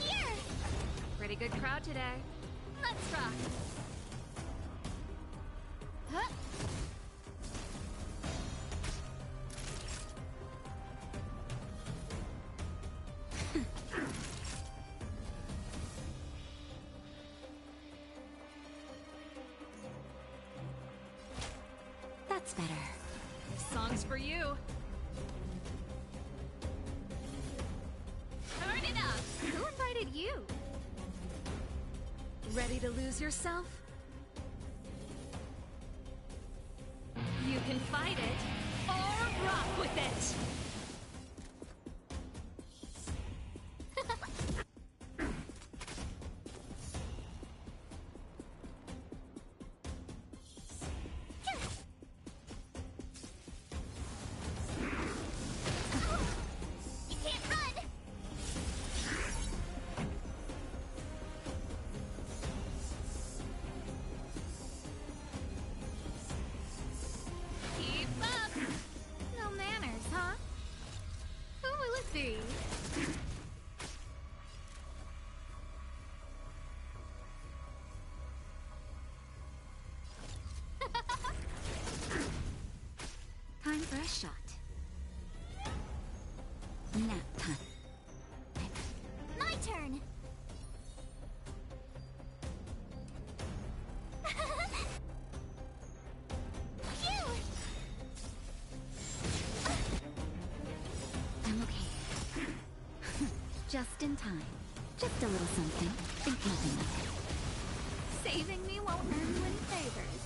Here! Pretty good crowd today. Let's rock! Huh? That's better. Song's for you. Turn it up! Who invited you? Ready to lose yourself? You can fight it, or rock with it! You can't run! Keep up! No manners, huh? Who will it be? Time for a shot. Nap time. My turn! Phew! I'm okay. Just in time. Just a little something. Think nothing of it. Saving me won't earn you any favors.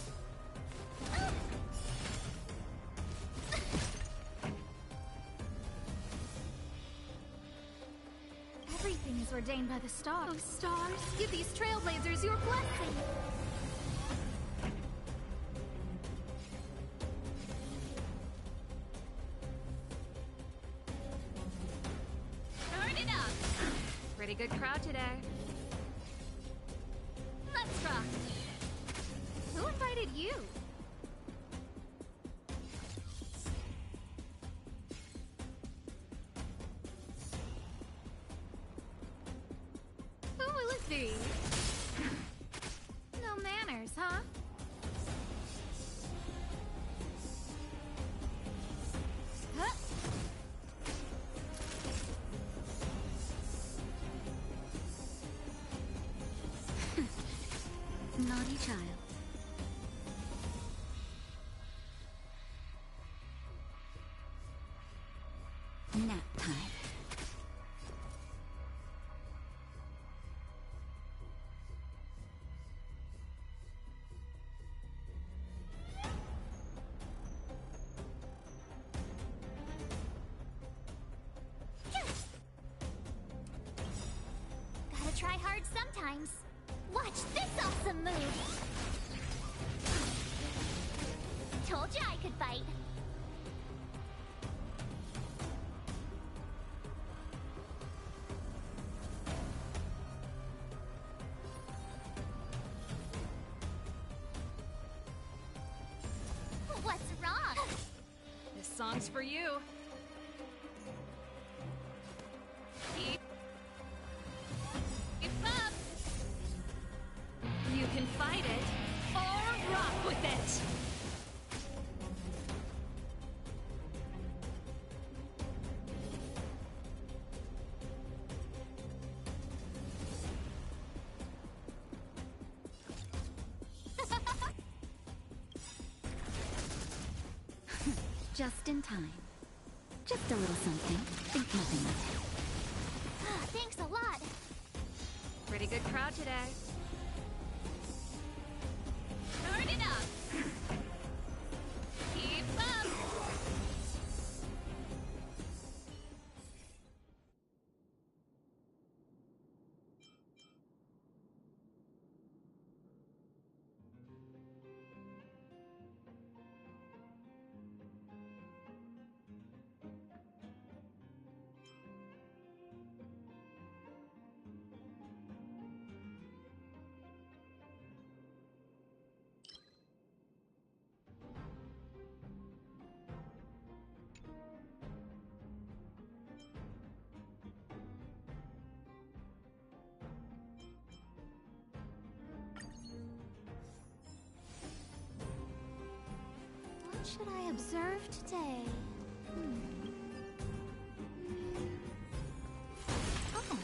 Everything is ordained by the stars. Oh, stars, give these trailblazers your blessing! Turn it up! Pretty good crowd today. Let's rock! Who invited you? Who will it be? No manners, huh? Huh? Naughty child. Nap time. Gotta try hard sometimes. Watch this awesome move! Told you I could fight. What's wrong? This song's for you. Keep up! You can fight it, or rock with it! Just in time. Just a little something. Think nothing of it. Thanks a lot. Pretty good crowd today. Turn it up! Keep up! What should I observe today? Oh.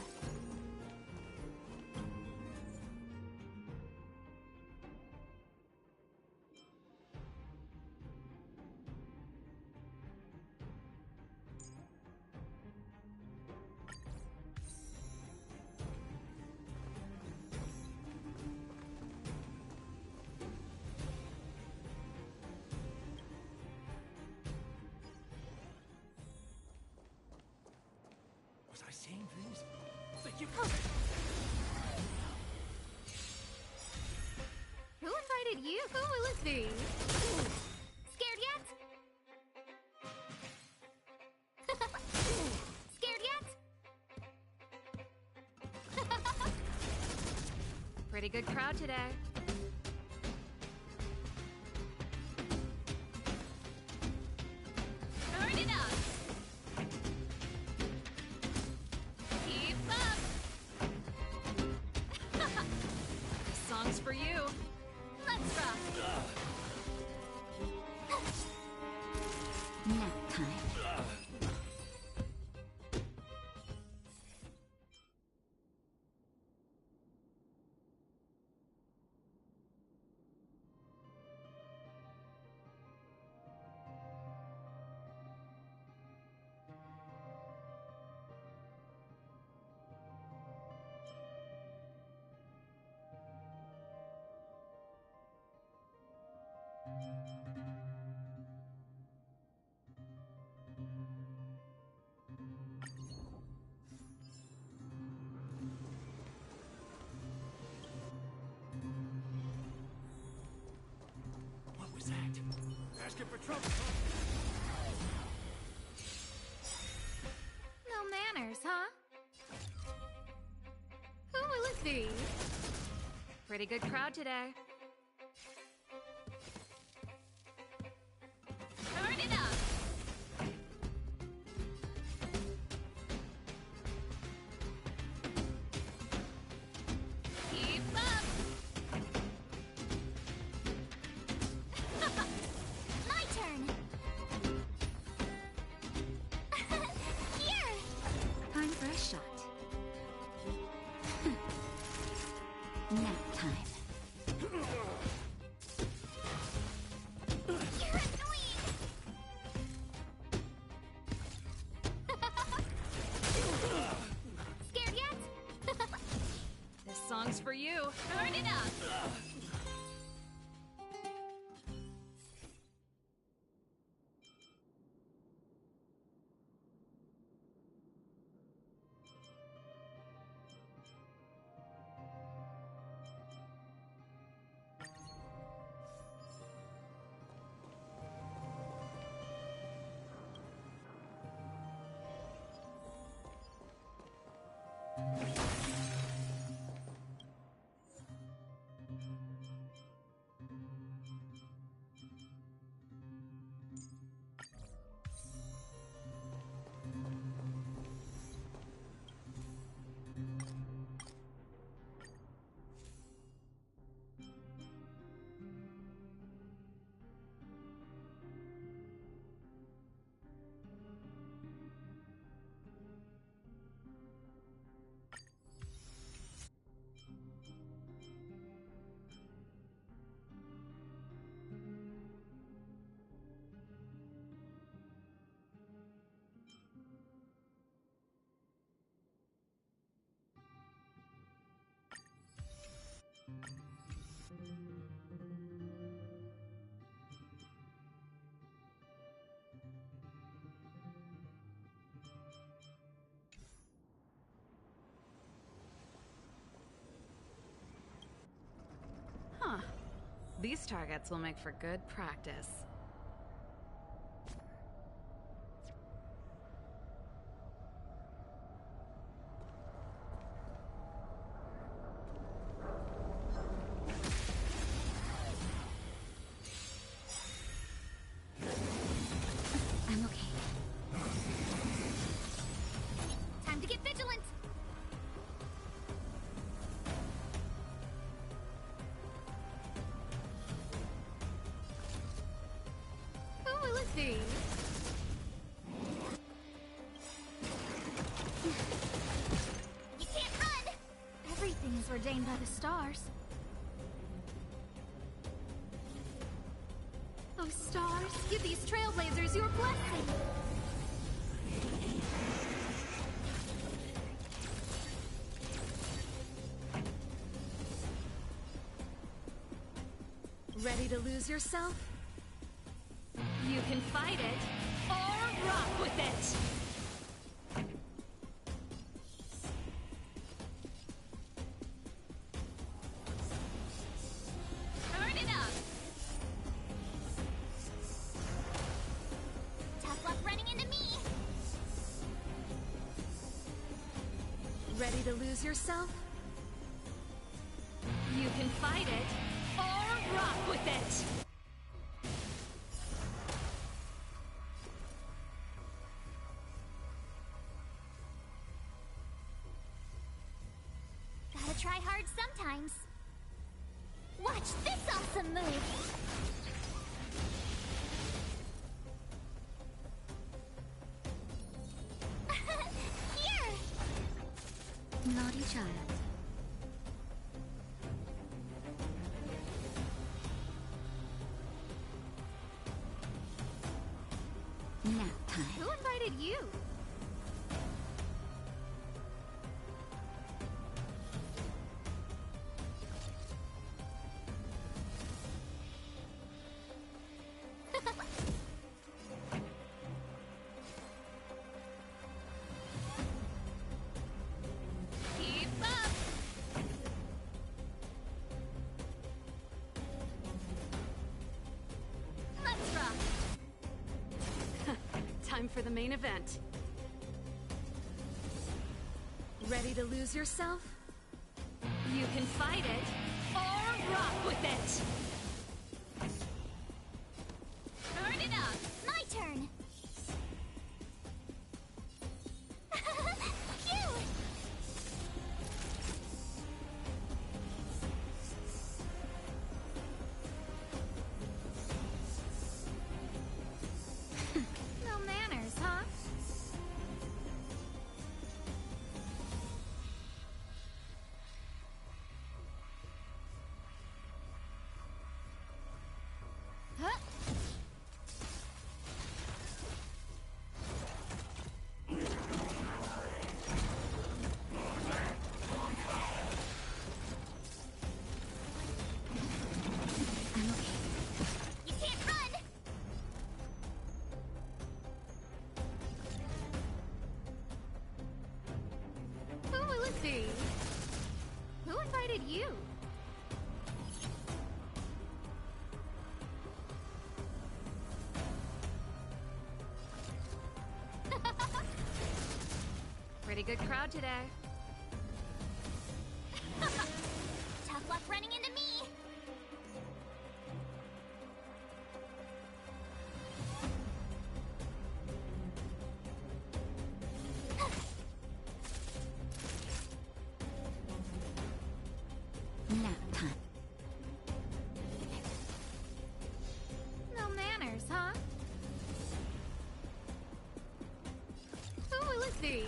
Who invited you? Who will it be? Scared yet? Scared yet? Pretty good crowd today. Turn it up! Keep up! This song's for you. Let's rock! Nap time. What was that? Asking for trouble. No manners, huh? Who will it be? Pretty good crowd today. Turn it up! Keep up! My turn! Here! Time for a shot. Nap time. You're annoying! Scared yet? This song's for you. Turn it up! Huh. These targets will make for good practice. I'm okay. Time to get vigilant! Who will it be? You can't run! Everything is ordained by the stars. Oh, stars, give these trailblazers your blessing! Ready to lose yourself? You can fight it, or rock with it! Ready to lose yourself? You can fight it, or rock with it! Gotta try hard sometimes. Watch this awesome move! Here! Naughty child. Nap time. Who invited you? Keep up! Let's rock! Time for the main event. Ready to lose yourself? You can fight it, or rock with it! Turn it up! My turn! Phew! No manners, huh? Huh? I'm okay. You can't run! Who will it be? Who invited you? Pretty good crowd today. Tough luck running into me! Nap time. No manners, huh? Who will it be?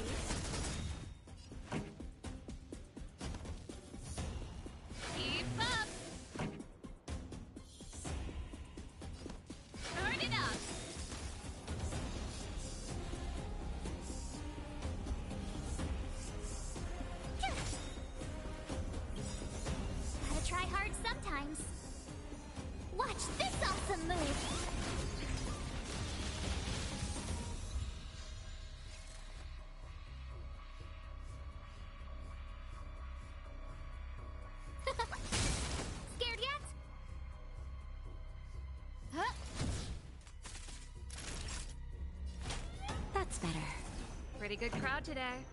Keep up! Turn it up! Gotta try hard sometimes. Watch this awesome move! Scared yet? Huh? That's better. Pretty good crowd today.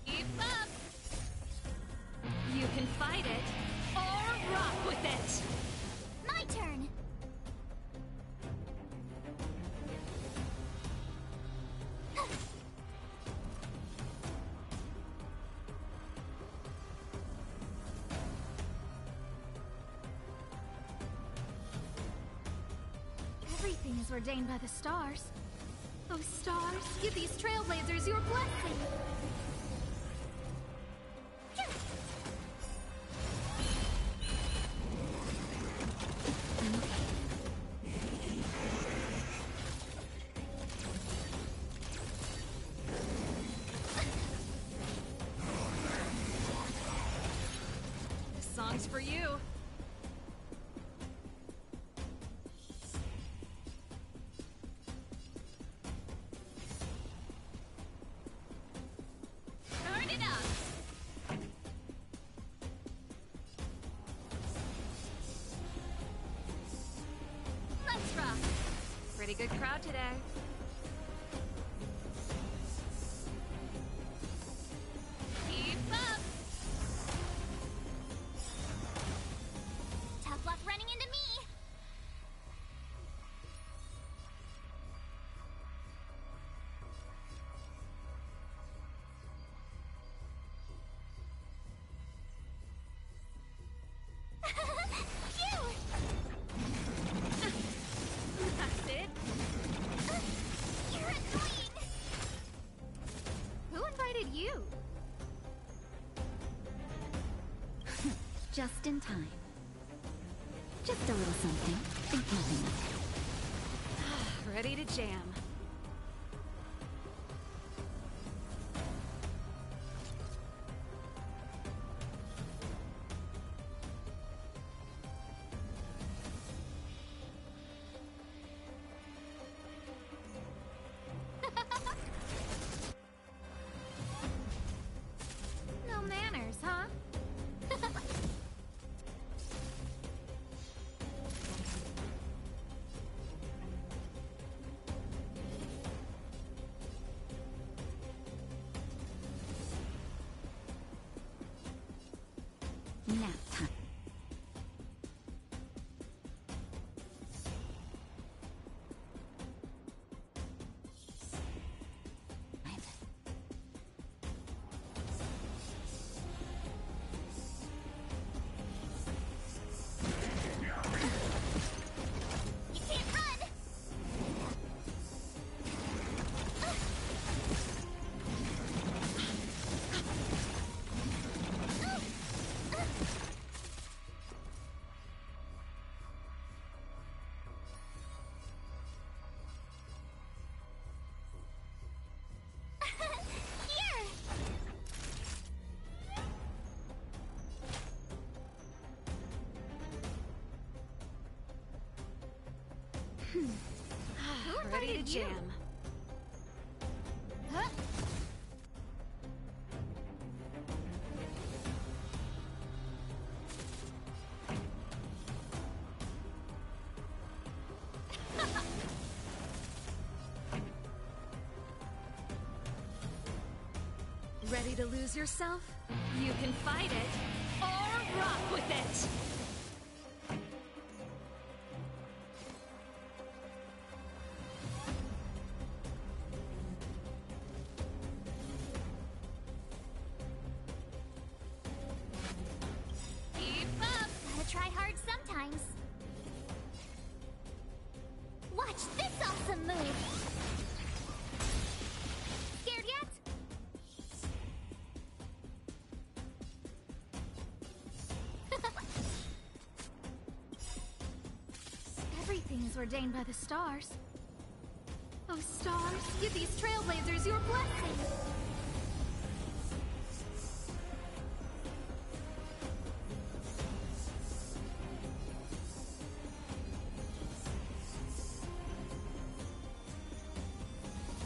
Keep up! You can fight it, or rock with it! My turn! Everything is ordained by the stars. Oh, stars, give these trailblazers your blessing! I'm okay. This song's for you. Turn it up! Let's rock! Pretty good crowd today. Just in time. Just a little something in keeping up. Ready to jam. No manners, huh? Nap time. You can't run! Here! Ready to invited you? jam. Huh? Ready to lose yourself? You can fight it or rock with it. Keep up! Gotta try hard sometimes. Watch this awesome move! Scared yet? Everything is ordained by the stars. Oh, stars, give these trailblazers your blessing!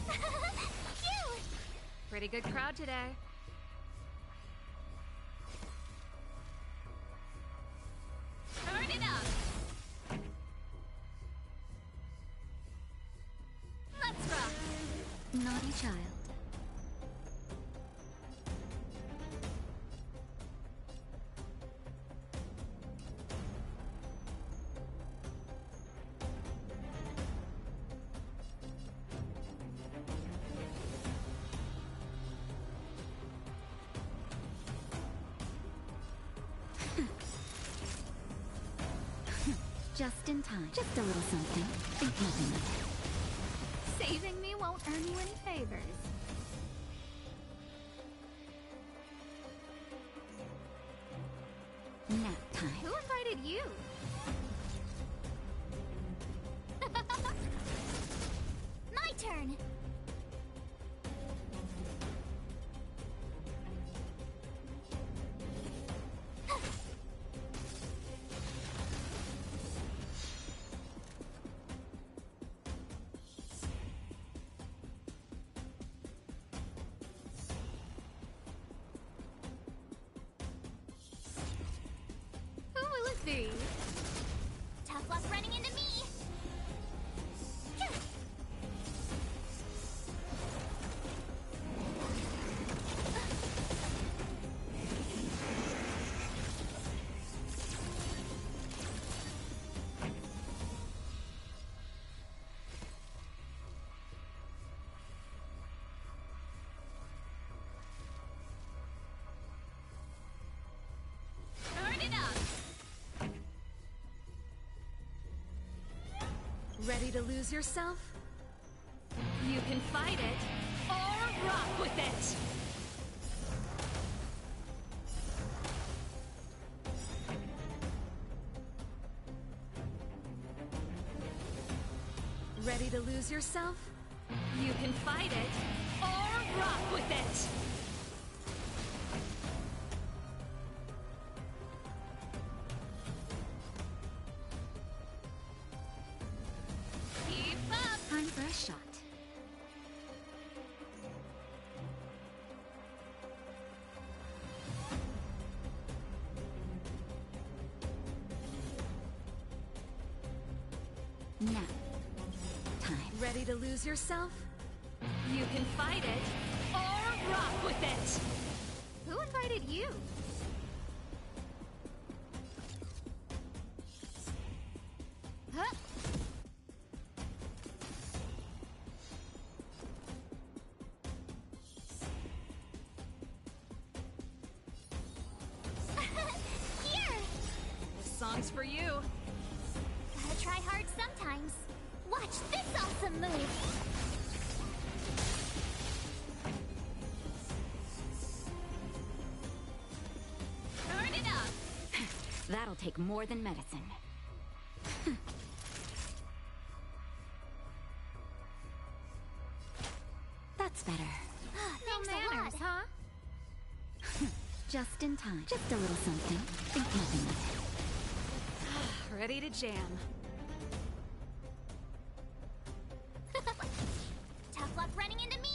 Phew! Pretty good crowd today. Turn it up! Let's rock! Naughty child. Just in time. Just a little something in keeping up. Saving me won't earn you any favors. Nap time. Who invited you? My turn! Who will it be? Tough luck running into me! Turn it up! Ready to lose yourself? You can fight it or rock with it. Ready to lose yourself? You can fight it, or rock with it! Keep up! Time for a shot. Now. Time. Ready to lose yourself? You can fight it, or rock with it! Who invited you? Huh? Here! This song's for you. Gotta try hard sometimes. Watch this awesome move! Turn it up! That'll take more than medicine. That's better. Thanks a lot. huh? Just in time. Just a little something. Think nothing of it. Ready to jam. Tough luck running into me!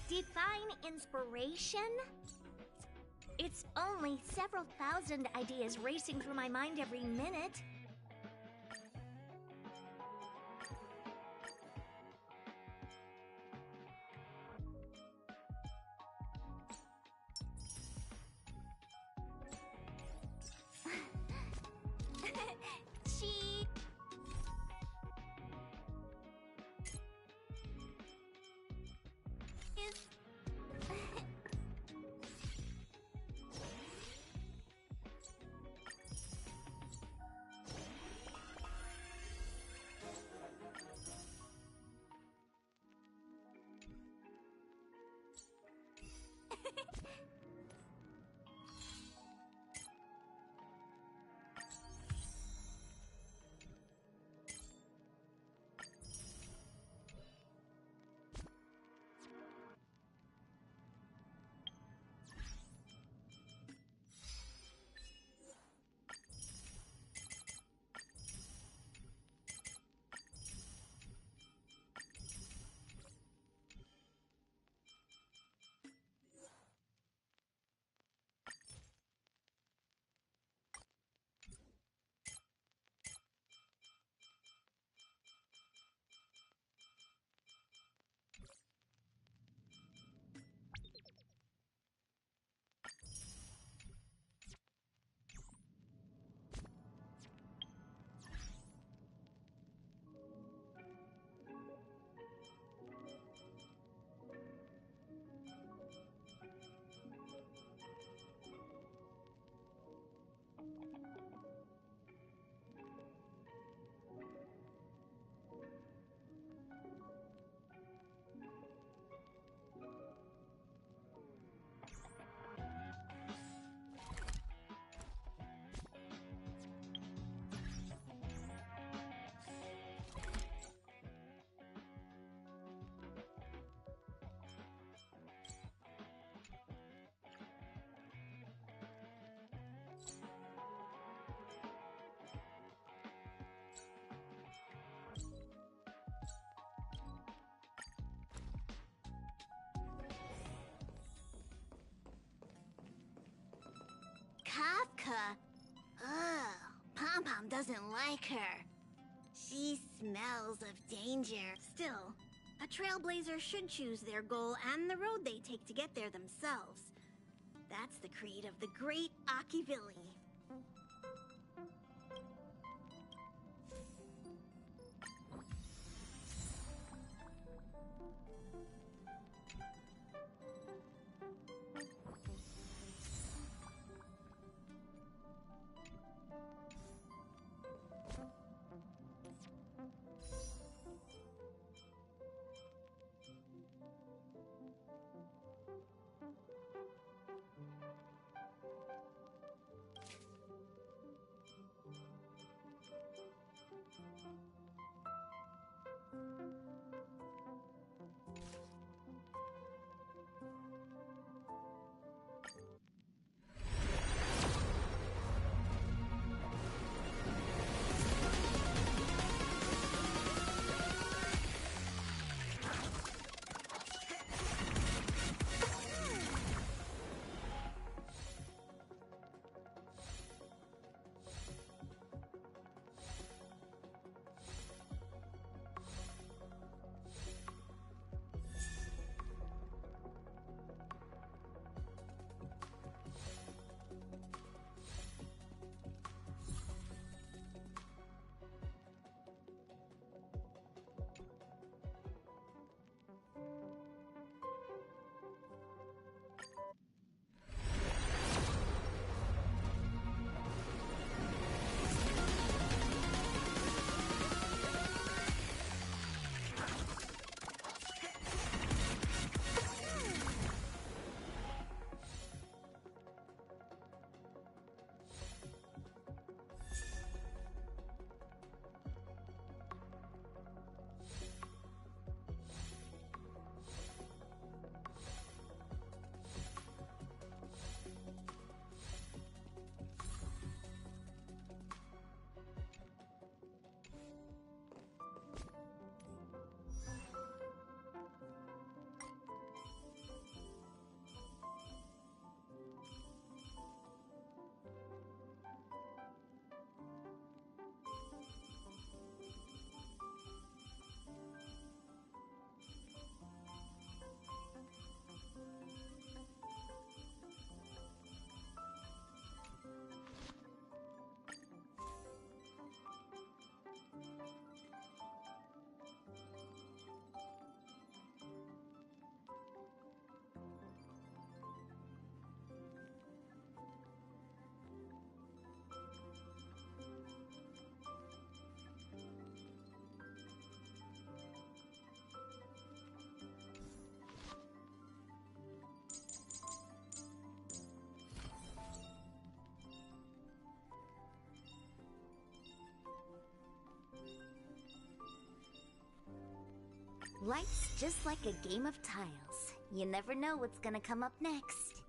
Divine inspiration? It's only several thousand ideas racing through my mind every minute. She... is... doesn't like her. She smells of danger. Still, a trailblazer should choose their goal and the road they take to get there themselves. That's the creed of the great Akivilli. Life's just like a game of tiles. You never know what's gonna come up next.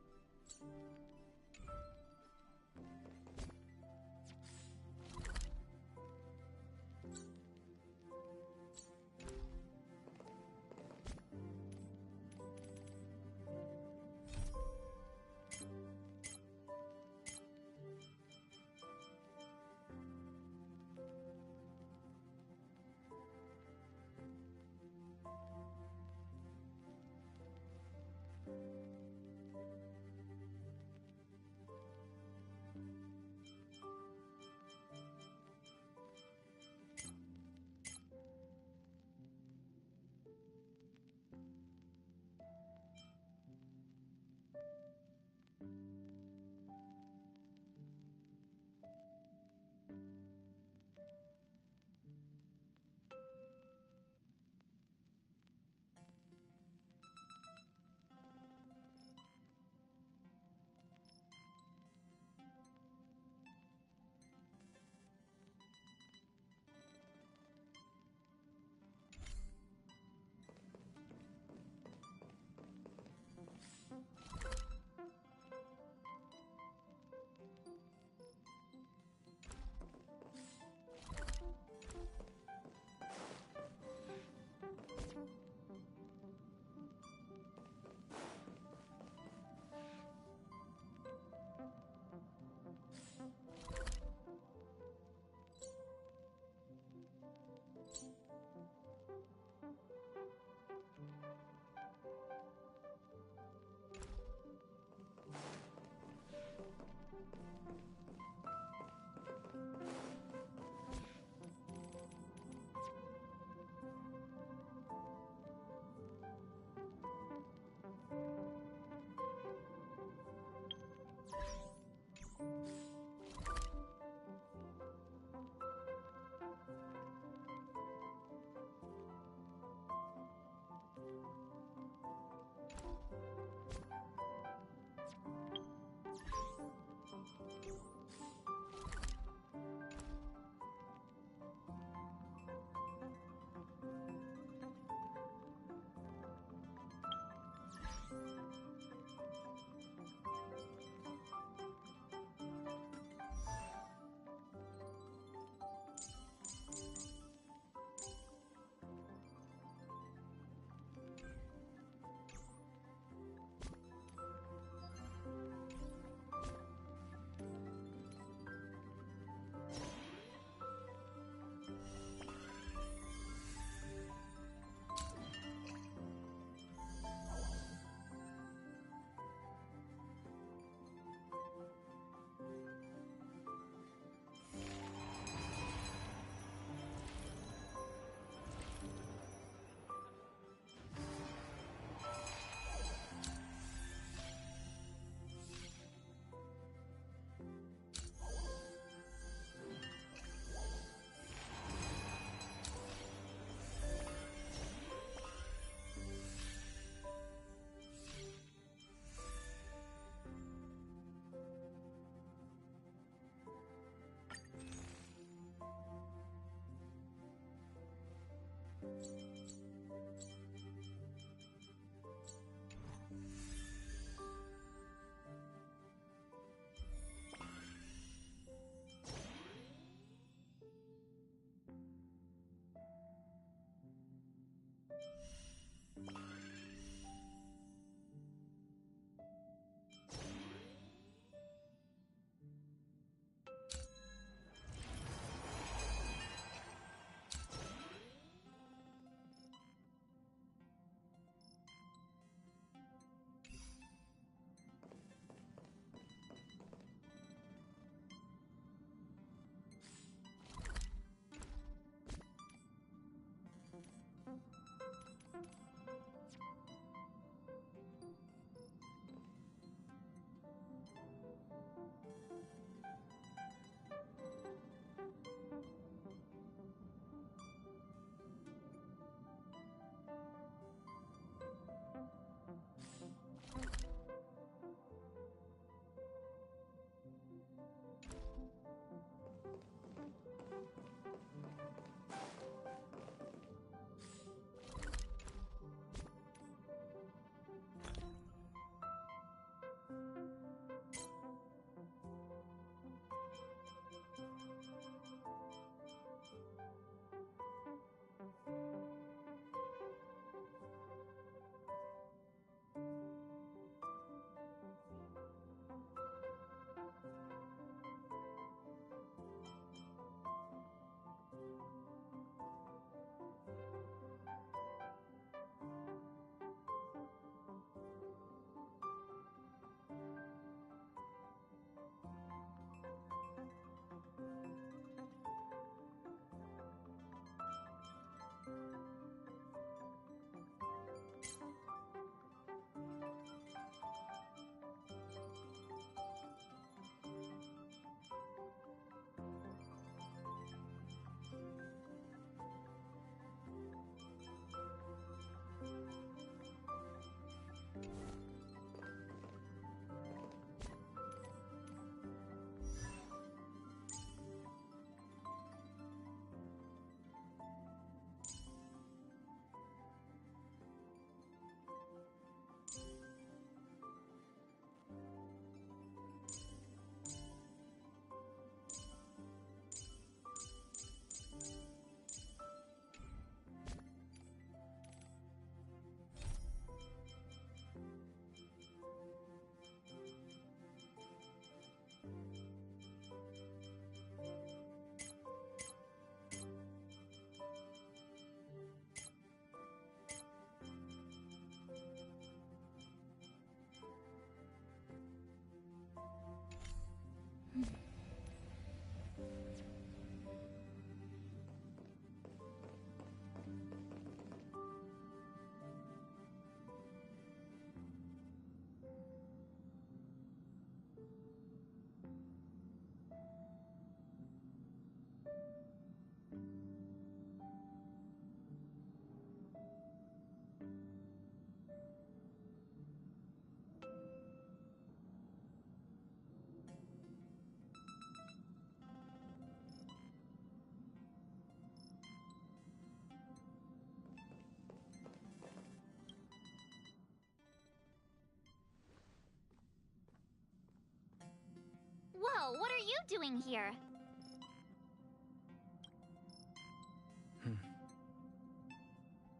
Whoa, what are you doing here?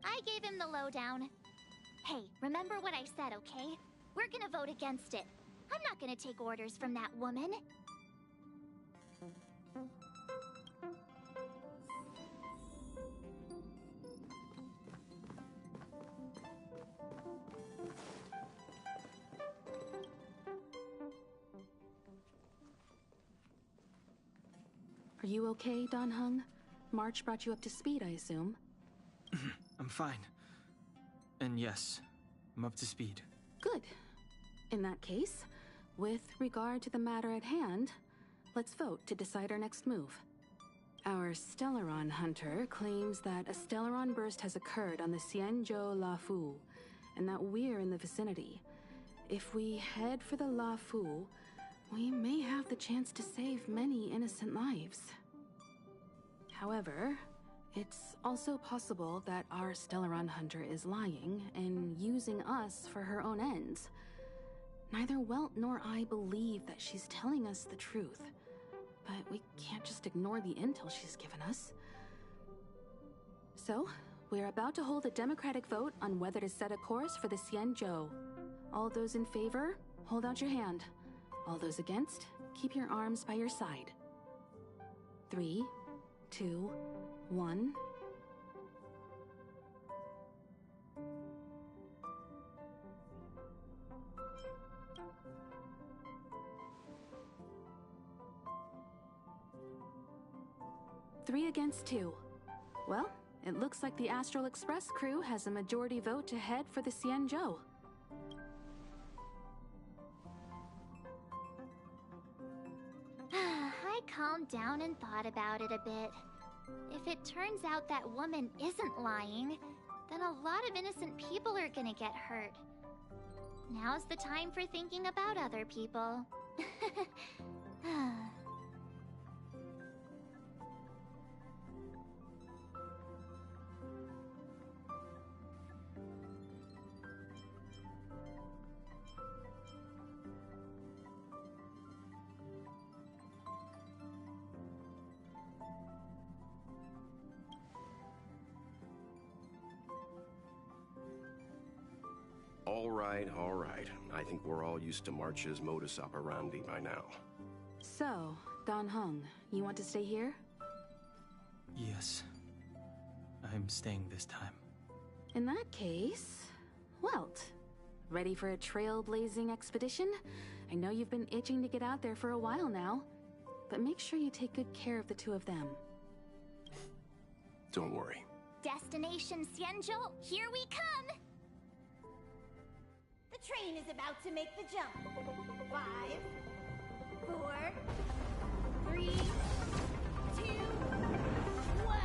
I gave him the lowdown. Hey, remember what I said, okay? We're gonna vote against it. I'm not gonna take orders from that woman. Are you okay, Dan Heng? March brought you up to speed, I assume? I'm fine. And yes, I'm up to speed. Good. In that case, with regard to the matter at hand, let's vote to decide our next move. Our Stellaron hunter claims that a Stellaron burst has occurred on the Xianzhou Lafu, and that we're in the vicinity. If we head for the Lafu, we may have the chance to save many innocent lives. However, It's also possible that our Stellaron hunter is lying and using us for her own ends. Neither Welt nor I believe that she's telling us the truth, but we can't just ignore the intel she's given us. So, we're about to hold a democratic vote on whether to set a course for the Xianzhou. All those in favor, hold out your hand. All those against, keep your arms by your side. 3, 2, 1. Three against 2. Well, it looks like the Astral Express crew has a majority vote to head for the Xianzhou. I calmed down and thought about it a bit. If it turns out that woman isn't lying, then a lot of innocent people are gonna get hurt. Now's the time for thinking about other people. All right. I think we're all used to March's modus operandi by now. So, Dan Heng, you want to stay here? Yes. I'm staying this time. In that case, Welt, ready for a trailblazing expedition? I know you've been itching to get out there for a while now, but make sure you take good care of the two of them. Don't worry. Destination Xianzhou, here we come! The train is about to make the jump. 5, 4, 3, 2, 1.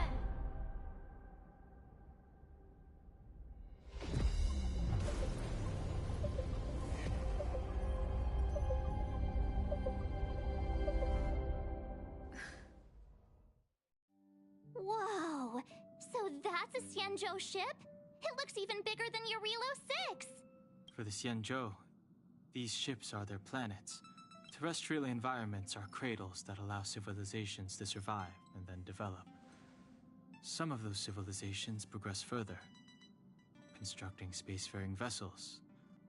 Whoa! So that's a Xianzhou ship? It looks even bigger than Eurilo 6! For the Xianzhou, these ships are their planets. Terrestrial environments are cradles that allow civilizations to survive and then develop. Some of those civilizations progress further, constructing spacefaring vessels,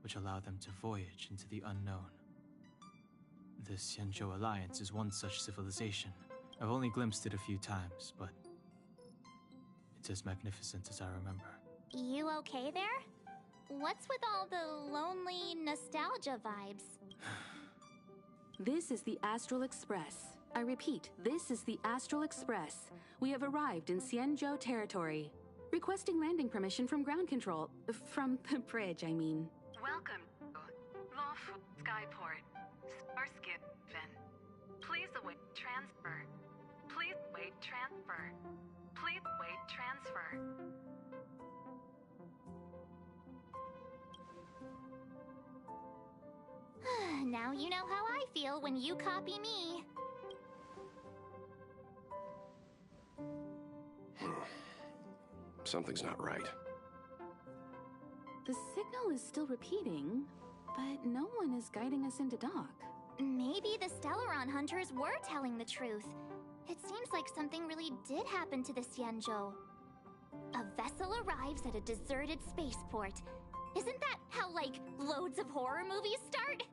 which allow them to voyage into the unknown. The Xianzhou Alliance is one such civilization. I've only glimpsed it a few times, but it's as magnificent as I remember. You okay there? What's with all the lonely nostalgia vibes? This is the Astral Express. I repeat, this is the Astral Express. We have arrived in Xianzhou territory. Requesting landing permission from ground control. From the bridge, I mean. Welcome to Lawful Skyport. Starskin Fin. Please await transfer. Please wait transfer. Please wait transfer. Now you know how I feel when you copy me. Something's not right. The signal is still repeating, but no one is guiding us into dock. Maybe the Stellaron hunters were telling the truth. It seems like something really did happen to the Xianzhou. A vessel arrives at a deserted spaceport. Isn't that how, like, loads of horror movies start?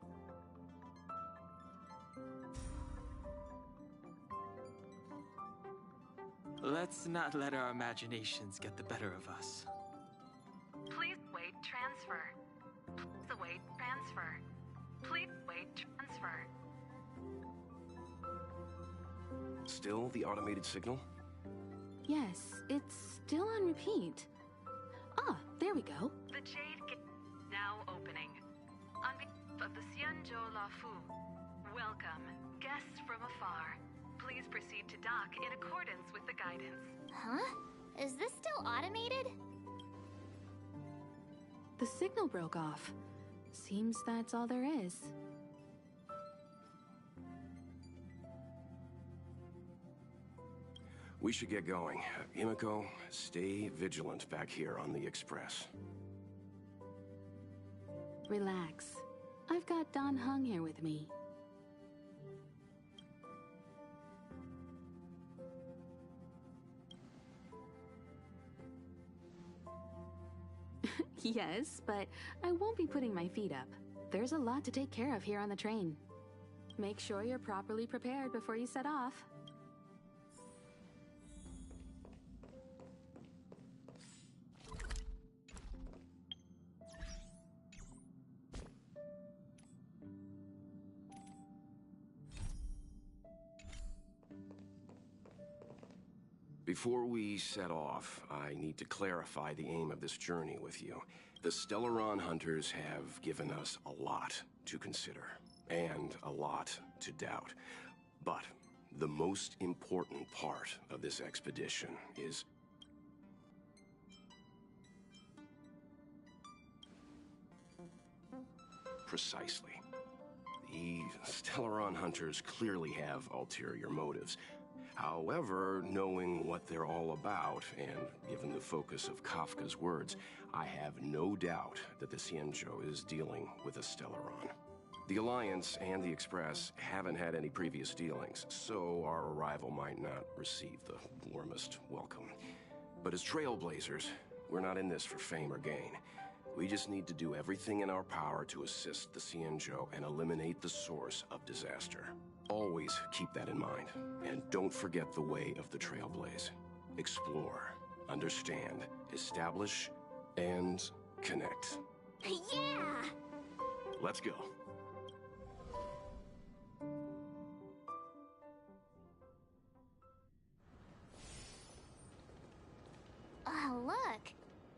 Let's not let our imaginations get the better of us. Please wait transfer. Please await transfer. Please wait transfer. Still the automated signal? Yes, it's still on repeat. Ah, there we go. The Jade Gate now opening. On behalf of the Xianzhou Lafu, welcome, guests from afar. Please proceed to dock in accordance with the guidance. Huh? Is this still automated? The signal broke off. Seems that's all there is. We should get going. Himiko, stay vigilant back here on the Express. Relax. I've got Dan Heng here with me. Yes, but I won't be putting my feet up. There's a lot to take care of here on the train. Make sure you're properly prepared before you set off. Before we set off, I need to clarify the aim of this journey with you. The Stellaron Hunters have given us a lot to consider, and a lot to doubt. But the most important part of this expedition is... Precisely. The Stellaron Hunters clearly have ulterior motives. However, knowing what they're all about, and given the focus of Kafka's words, I have no doubt that the Xianzhou is dealing with a Stellaron. The Alliance and the Express haven't had any previous dealings, so our arrival might not receive the warmest welcome. But as trailblazers, we're not in this for fame or gain. We just need to do everything in our power to assist the Xianzhou and eliminate the source of disaster. Always keep that in mind, and don't forget the way of the Trailblaze. Explore, understand, establish, and connect. Yeah! Let's go. Oh, look.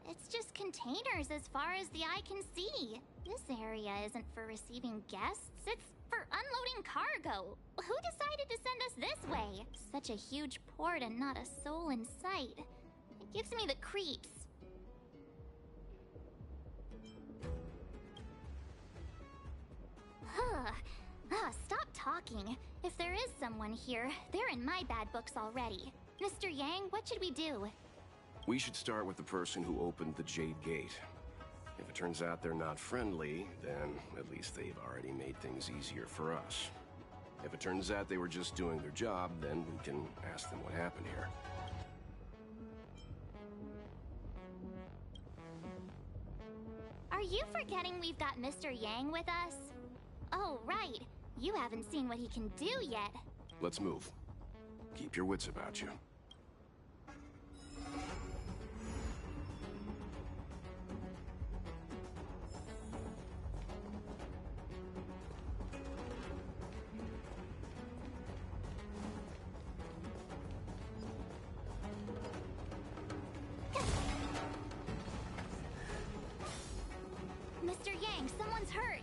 It's just containers as far as the eye can see. This area isn't for receiving guests, it's for unloading cargo. Who decided to send us this way? Such a huge port and not a soul in sight. It gives me the creeps. Stop talking. If there is someone here, they're in my bad books already. Mr. Yang, what should we do? We should start with the person who opened the Jade Gate. If it turns out they're not friendly, then at least they've already made things easier for us. If it turns out they were just doing their job, then we can ask them what happened here. Are you forgetting we've got Mr. Yang with us? Oh, right. You haven't seen what he can do yet. Let's move. Keep your wits about you. Mr. Yang, someone's hurt.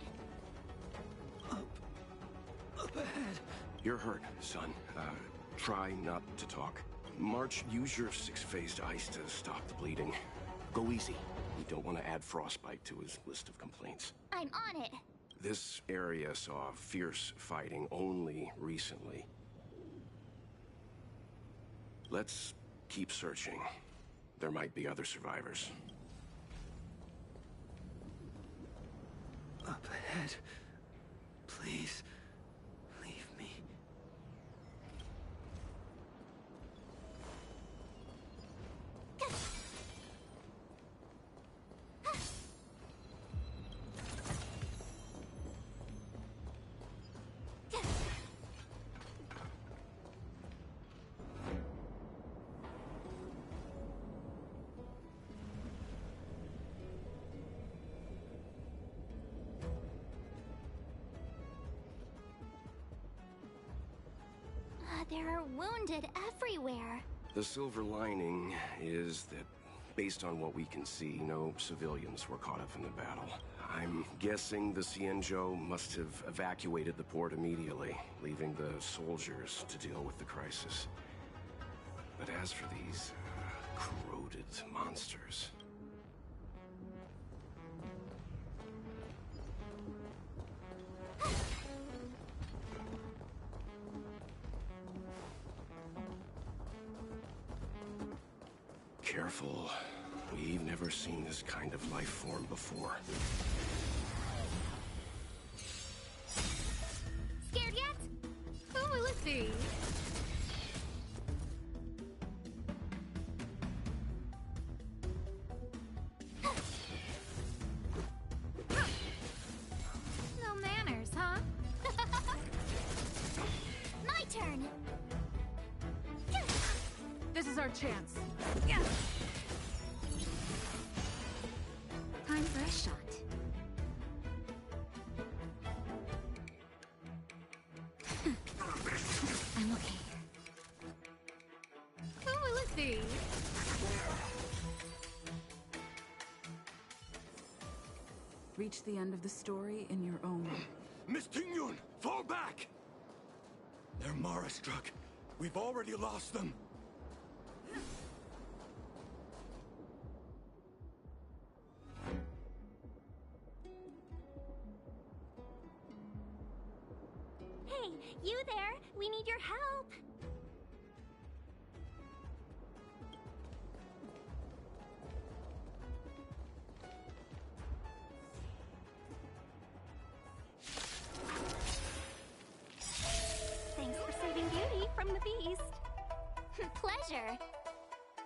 Up ahead. You're hurt, son. Try not to talk. March, use your six-phased ice to stop the bleeding. Go easy. We don't want to add frostbite to his list of complaints. I'm on it. This area saw fierce fighting only recently. Let's keep searching. There might be other survivors. Up ahead. Please, leave me. There are wounded everywhere. The silver lining is that, based on what we can see, no civilians were caught up in the battle. I'm guessing the Xianzhou must have evacuated the port immediately, leaving the soldiers to deal with the crisis. But as for these corroded monsters... Careful. We've never seen this kind of life form before. Scared yet? Who will it be? No manners, huh? My turn! This is our chance. Time for a shot. I'm okay. Who will it be? Reach the end of the story in your own way. Miss Tingyun, fall back! They're Mara struck. We've already lost them. Hey, you there! We need your help! Thanks for saving Beauty from the beast. Pleasure.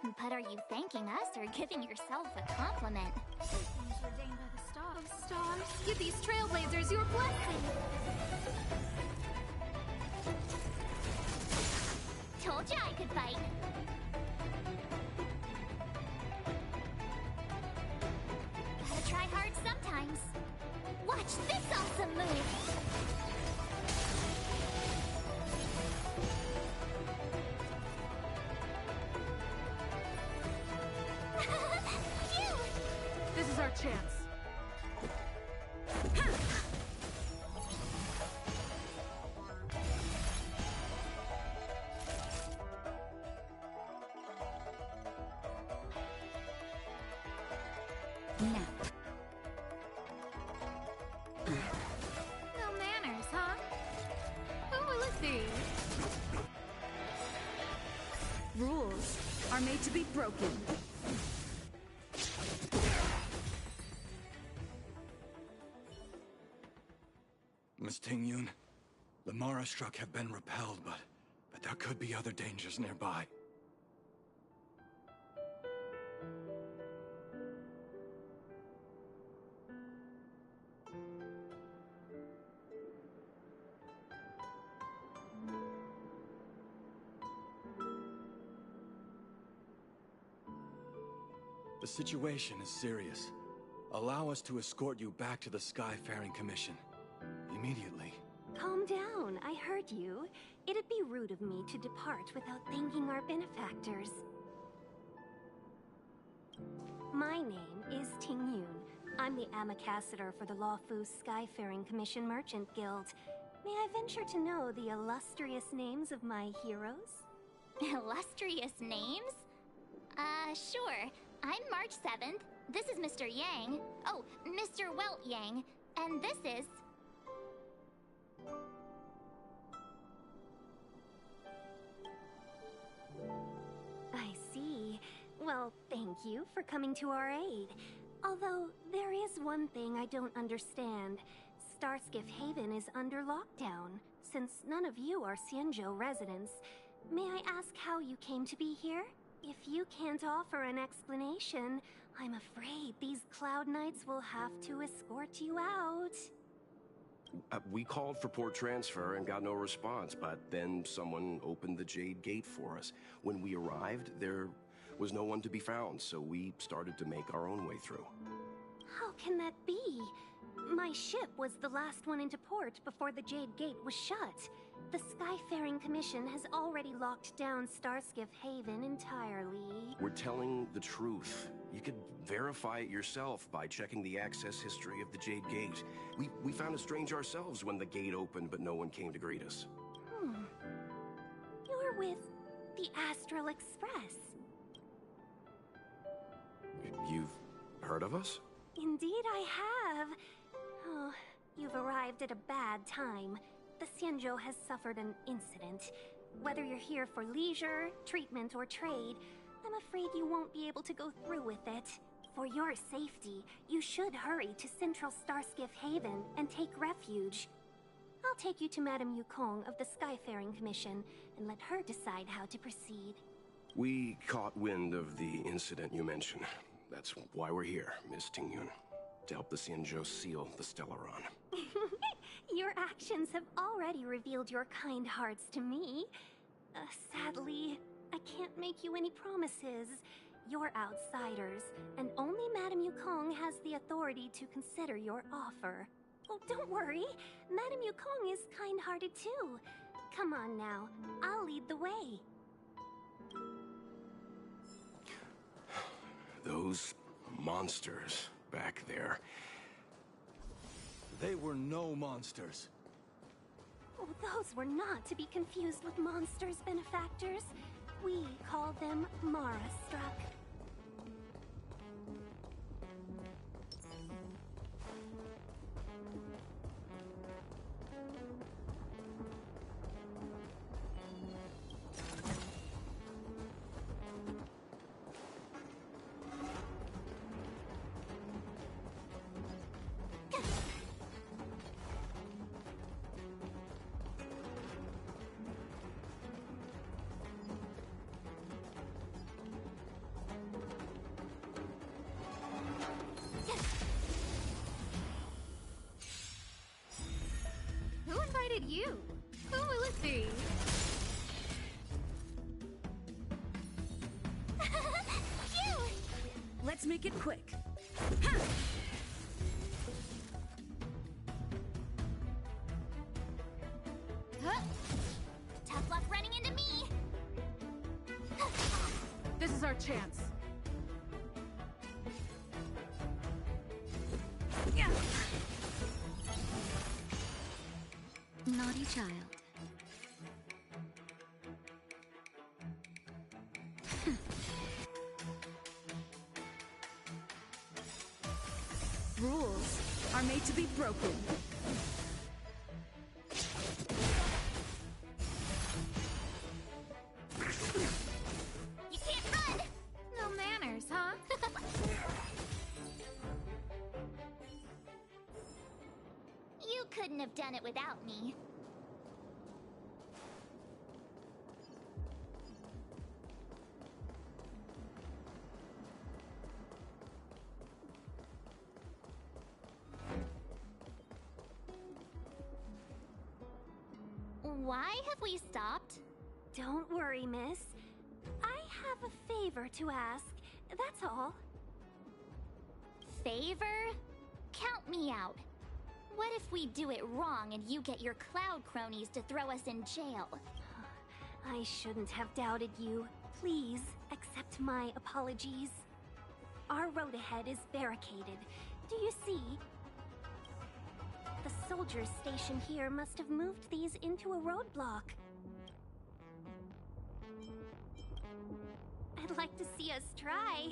But are you thanking us or giving yourself a compliment? Things ordained by the stars. Stars, give these trailblazers your blessing. Told you I could fight. Gotta try hard sometimes. Watch this awesome move! Phew! This is our chance. No manners, huh? Who will it be? Rules are made to be broken. Miss Tingyun, the Mara struck have been repelled, but there could be other dangers nearby. The situation is serious. Allow us to escort you back to the Skyfaring Commission. Immediately. Calm down, I heard you. It'd be rude of me to depart without thanking our benefactors. My name is Tingyun. I'm the Ambassador for the Lawfu Skyfaring Commission Merchant Guild. May I venture to know the illustrious names of my heroes? Illustrious names? Sure. I'm March 7th. This is Mr. Yang. Oh, Mr. Welt Yang. And this is... I see. Well, thank you for coming to our aid. Although, there is one thing I don't understand. Starskiff Haven is under lockdown. Since none of you are Xianzhou residents, may I ask how you came to be here? If you can't offer an explanation, I'm afraid these Cloud Knights will have to escort you out. We called for port transfer and got no response, but then someone opened the Jade Gate for us. When we arrived, there was no one to be found, so we started to make our own way through. How can that be? My ship was the last one into port before the Jade Gate was shut. The Skyfaring Commission has already locked down Starskiff Haven entirely. We're telling the truth. You could verify it yourself by checking the access history of the Jade Gate. We found it strange ourselves when the gate opened, but no one came to greet us. You're with the Astral Express. You've heard of us? Indeed I have. Oh, you've arrived at a bad time. The Xianzhou has suffered an incident. Whether you're here for leisure, treatment, or trade, I'm afraid you won't be able to go through with it. For your safety, you should hurry to Central Starskiff Haven and take refuge. I'll take you to Madame Yukong of the Skyfaring Commission and let her decide how to proceed. We caught wind of the incident you mentioned. That's why we're here, Miss Tingyun. To help the Xianzhou seal the Stellaron. Your actions have already revealed your kind hearts to me. Sadly, I can't make you any promises. You're outsiders, and only Madame Yukong has the authority to consider your offer. Oh, don't worry. Madame Yukong is kind-hearted too. Come on now, I'll lead the way. Those monsters back there. They were no monsters. Oh, those were not to be confused with monsters, benefactors. We call them Mara-struck. Who invited you? Who will it be? Let's make it quick. Tough luck running into me! This is our chance. Naughty child. Rules are made to be broken. You can't run! No manners, huh? You couldn't have done it without me. Why have we stopped? Don't worry, miss. I have a favor to ask, that's all. Favor? Count me out. What if we do it wrong and you get your cloud cronies to throw us in jail? I shouldn't have doubted you. Please, accept my apologies. Our road ahead is barricaded. Do you see? The soldiers stationed here must have moved these into a roadblock. I'd like to see us try.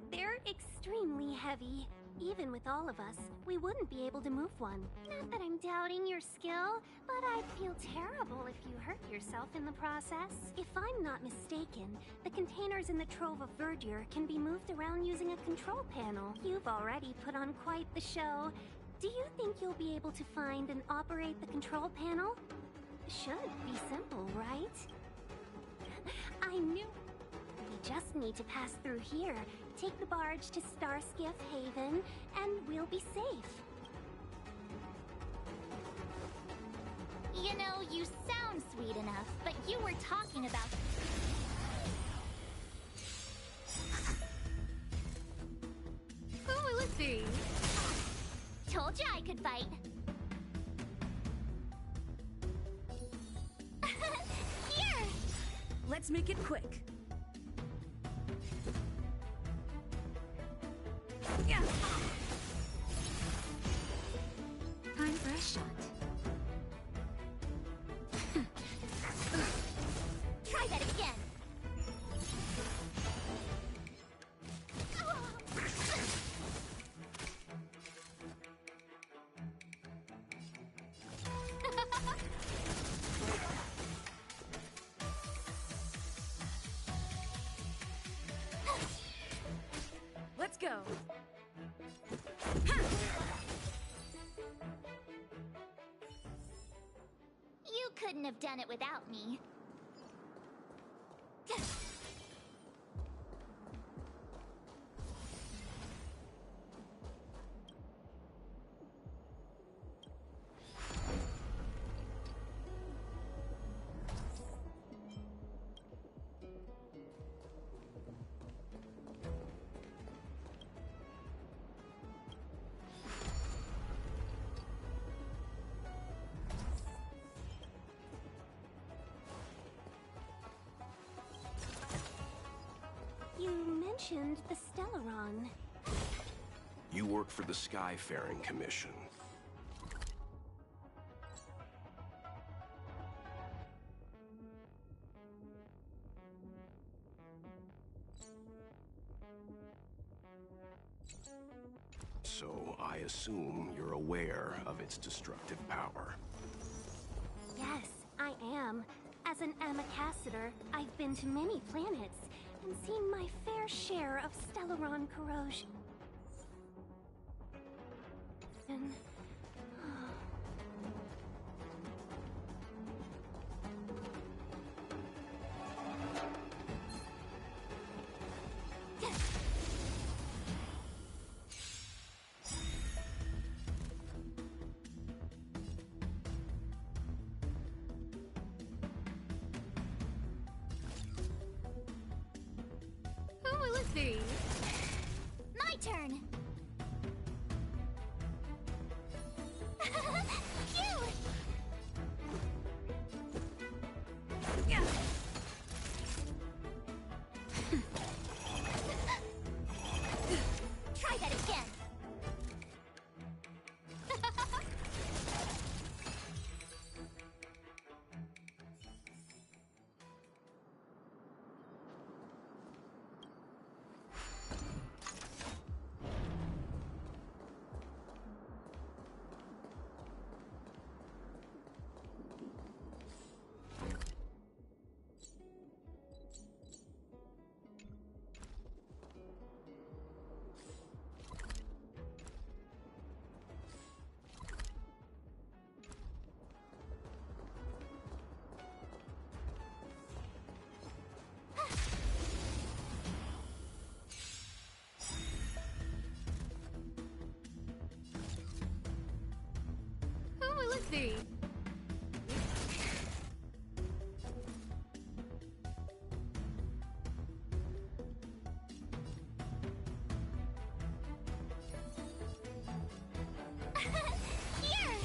They're extremely heavy. Even with all of us, we wouldn't be able to move one. Not that I'm doubting your skill, but I'd feel terrible if you hurt yourself in the process. If I'm not mistaken, the containers in the Trove of Verdure can be moved around using a control panel. You've already put on quite the show. Do you think you'll be able to find and operate the control panel? Should be simple, right? I knew... We just need to pass through here, take the barge to Starskiff Haven, and we'll be safe. You know, you sound sweet enough, but you were talking about... Who will it be? Told you I could fight. Here! Let's make it quick. Time for a shot. Try that again. You couldn't have done it without me. You mentioned the Stellaron. You work for the Skyfaring Commission. So I assume you're aware of its destructive power. Yes, I am. As an Amicassator, I've been to many planets and seen my fair share of Stellaron corrosion. Who will it be? My turn! Cute! Try that again! Who will it be? Here!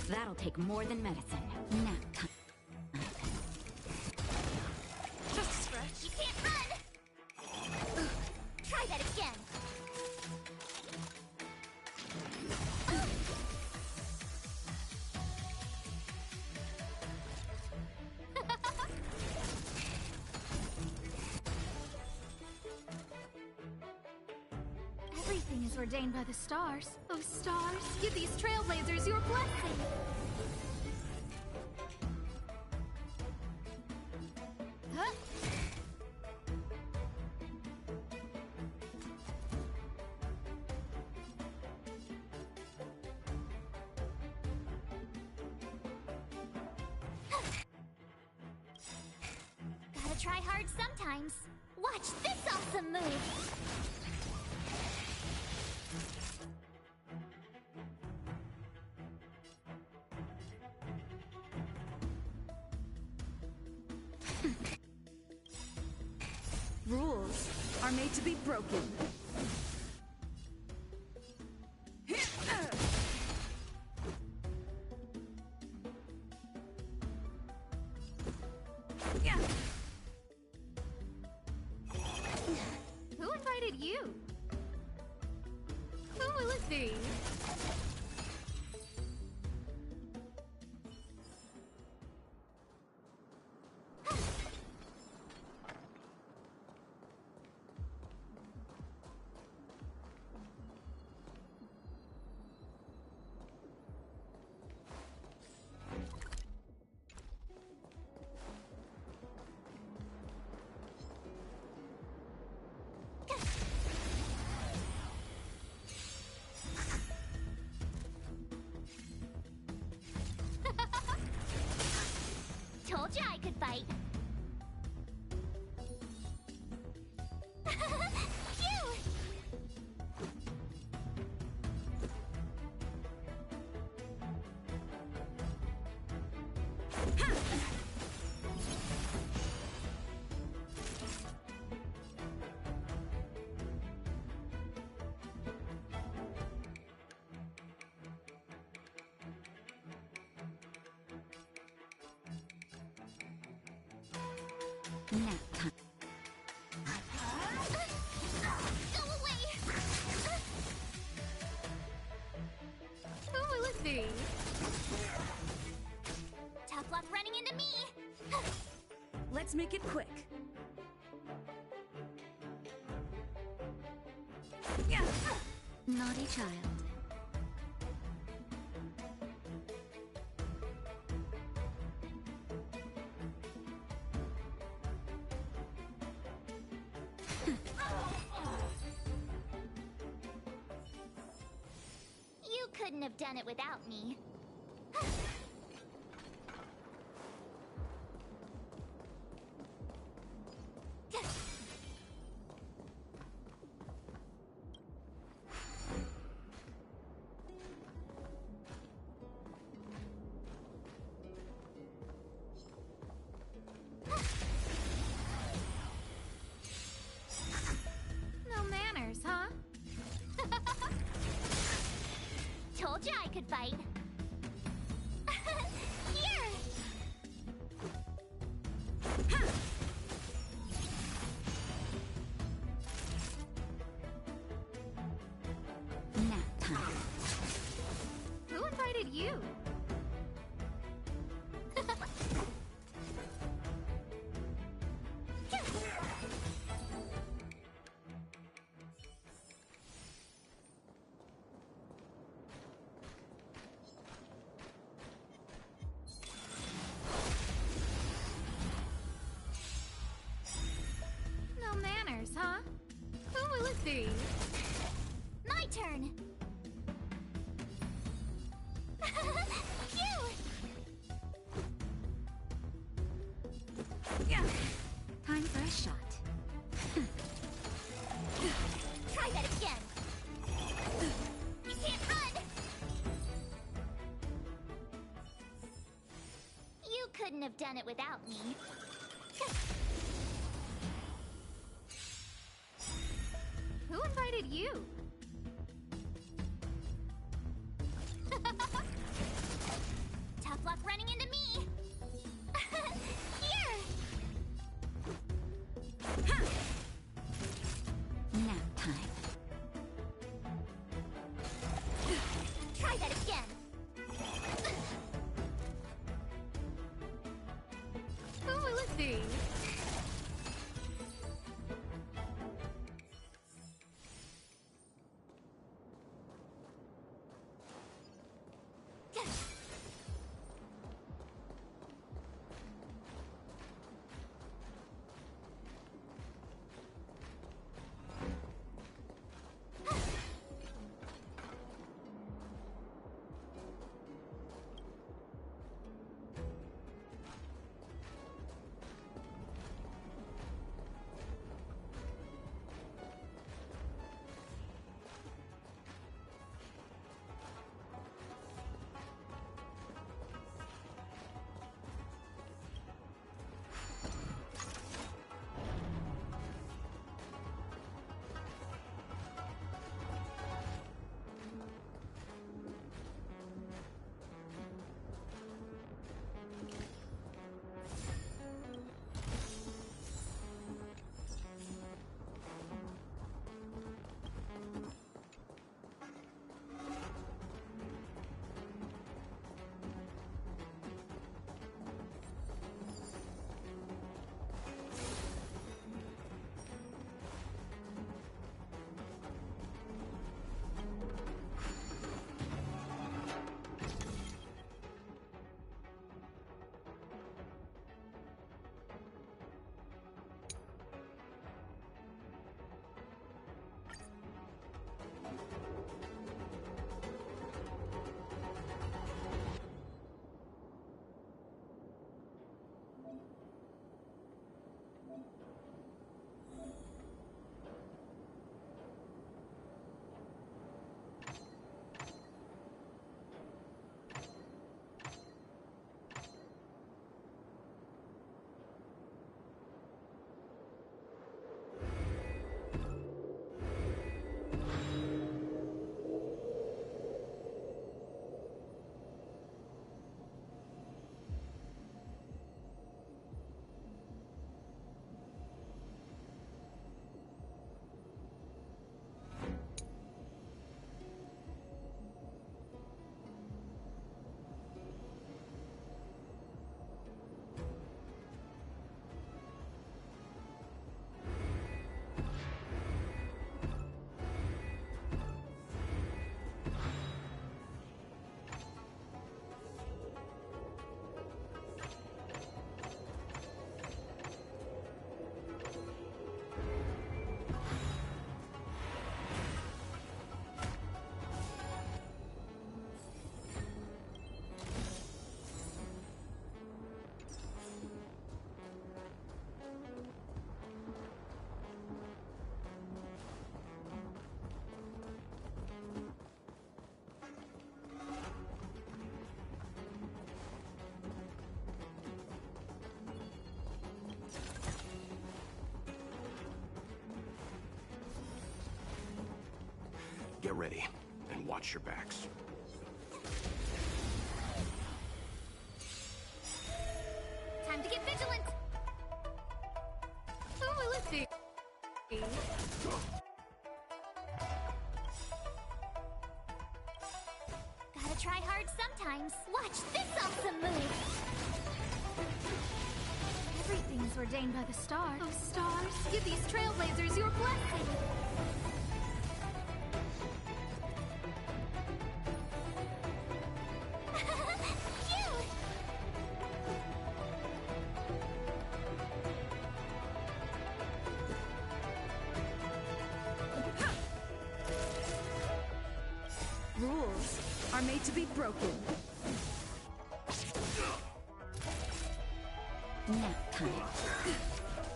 That'll take more than medicine. Nap time. Just a stretch. You can't run! Try that again! Everything is ordained by the stars. Oh, stars, give these trailblazers your blessing. Huh? Gotta try hard sometimes. Watch this awesome move! Rules are made to be broken. Who invited you? Who will it be? Told you I could fight. Phew! Nap time. Go away! Who will it be? Tough luck running into me! Let's make it quick. Naughty child. You couldn't have done it without me. No manners, huh? Told you I could fight. Here! Nap time. Who invited you? No manners, huh? Who will it be? My turn! Phew! Time for a shot. Try that again! You can't run! You couldn't have done it without me. Who invited you? Tough luck running into me! Here! Nap time. Try that again! Who will it be? Get ready, and watch your backs. Time to get vigilant! Who will it be? Gotta try hard sometimes. Watch this awesome move! Everything's ordained by the stars. Oh, stars, give these trailblazers your blessing! Rules are made to be broken. Nap time.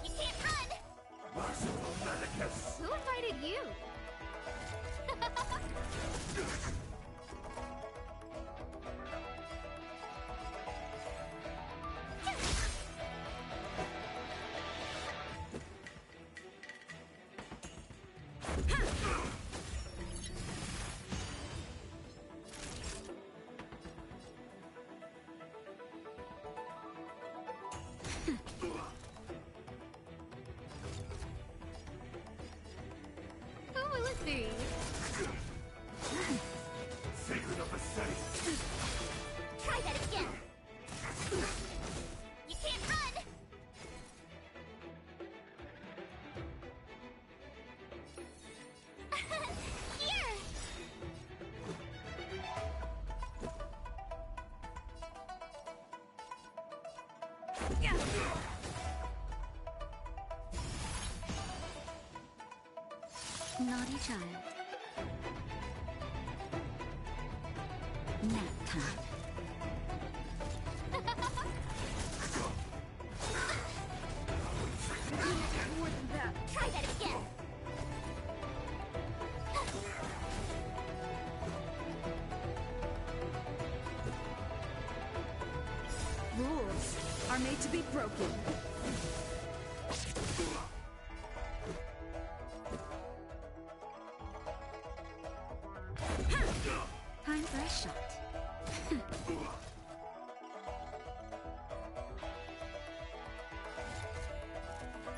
You can't run! Merciful Medicus! Who invited you? Who will it be? Secret of the city! Try that again! You can't run! Here! Naughty child. Nap time. More than that. Try that again! Rules are made to be broken. Time for a shot.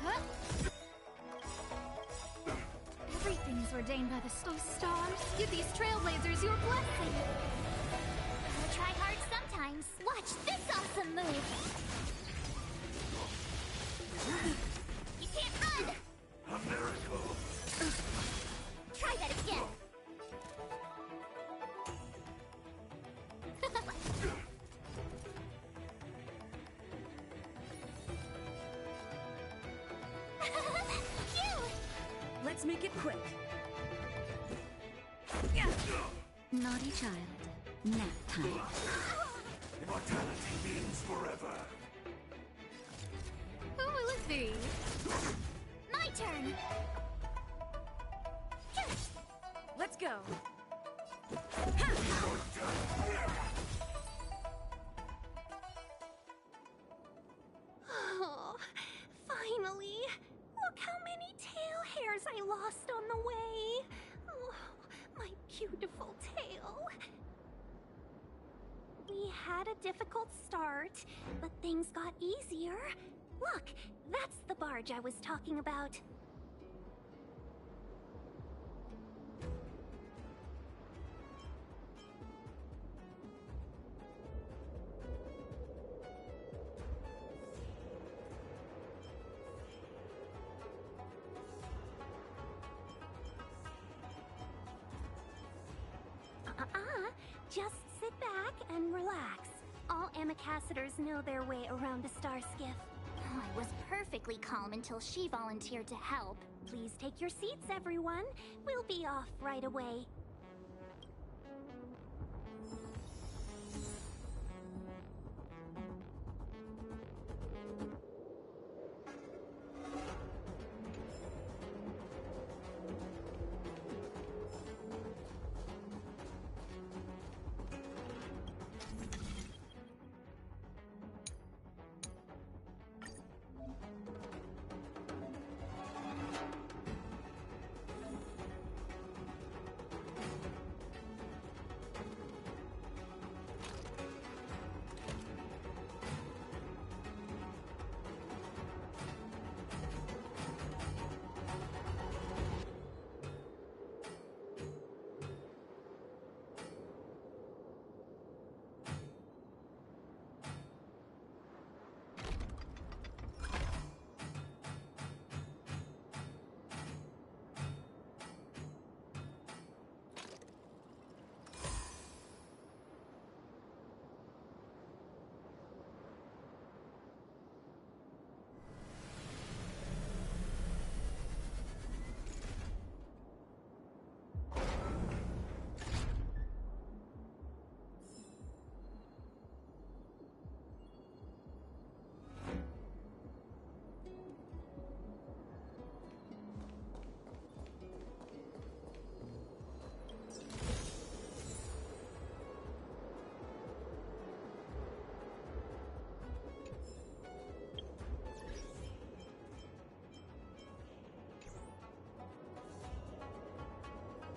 Huh? Everything's ordained by the stars. Stars, give these trailblazers your blessing! Gotta try hard sometimes. Watch this awesome move! You can't run! A miracle! Try that again! Phew! Let's make it quick. Naughty child. Nap time. Immortality means forever. Who will it be? turn. Let's go. Oh, finally. Look how many tail hairs I lost on the way. Oh, my beautiful tail. We had a difficult start, but things got easier. Look, that's the barge I was talking about. Just sit back and relax. All Amicacetors know their way around a star skiff. Oh, I was perfectly calm until she volunteered to help. Please take your seats, everyone. We'll be off right away.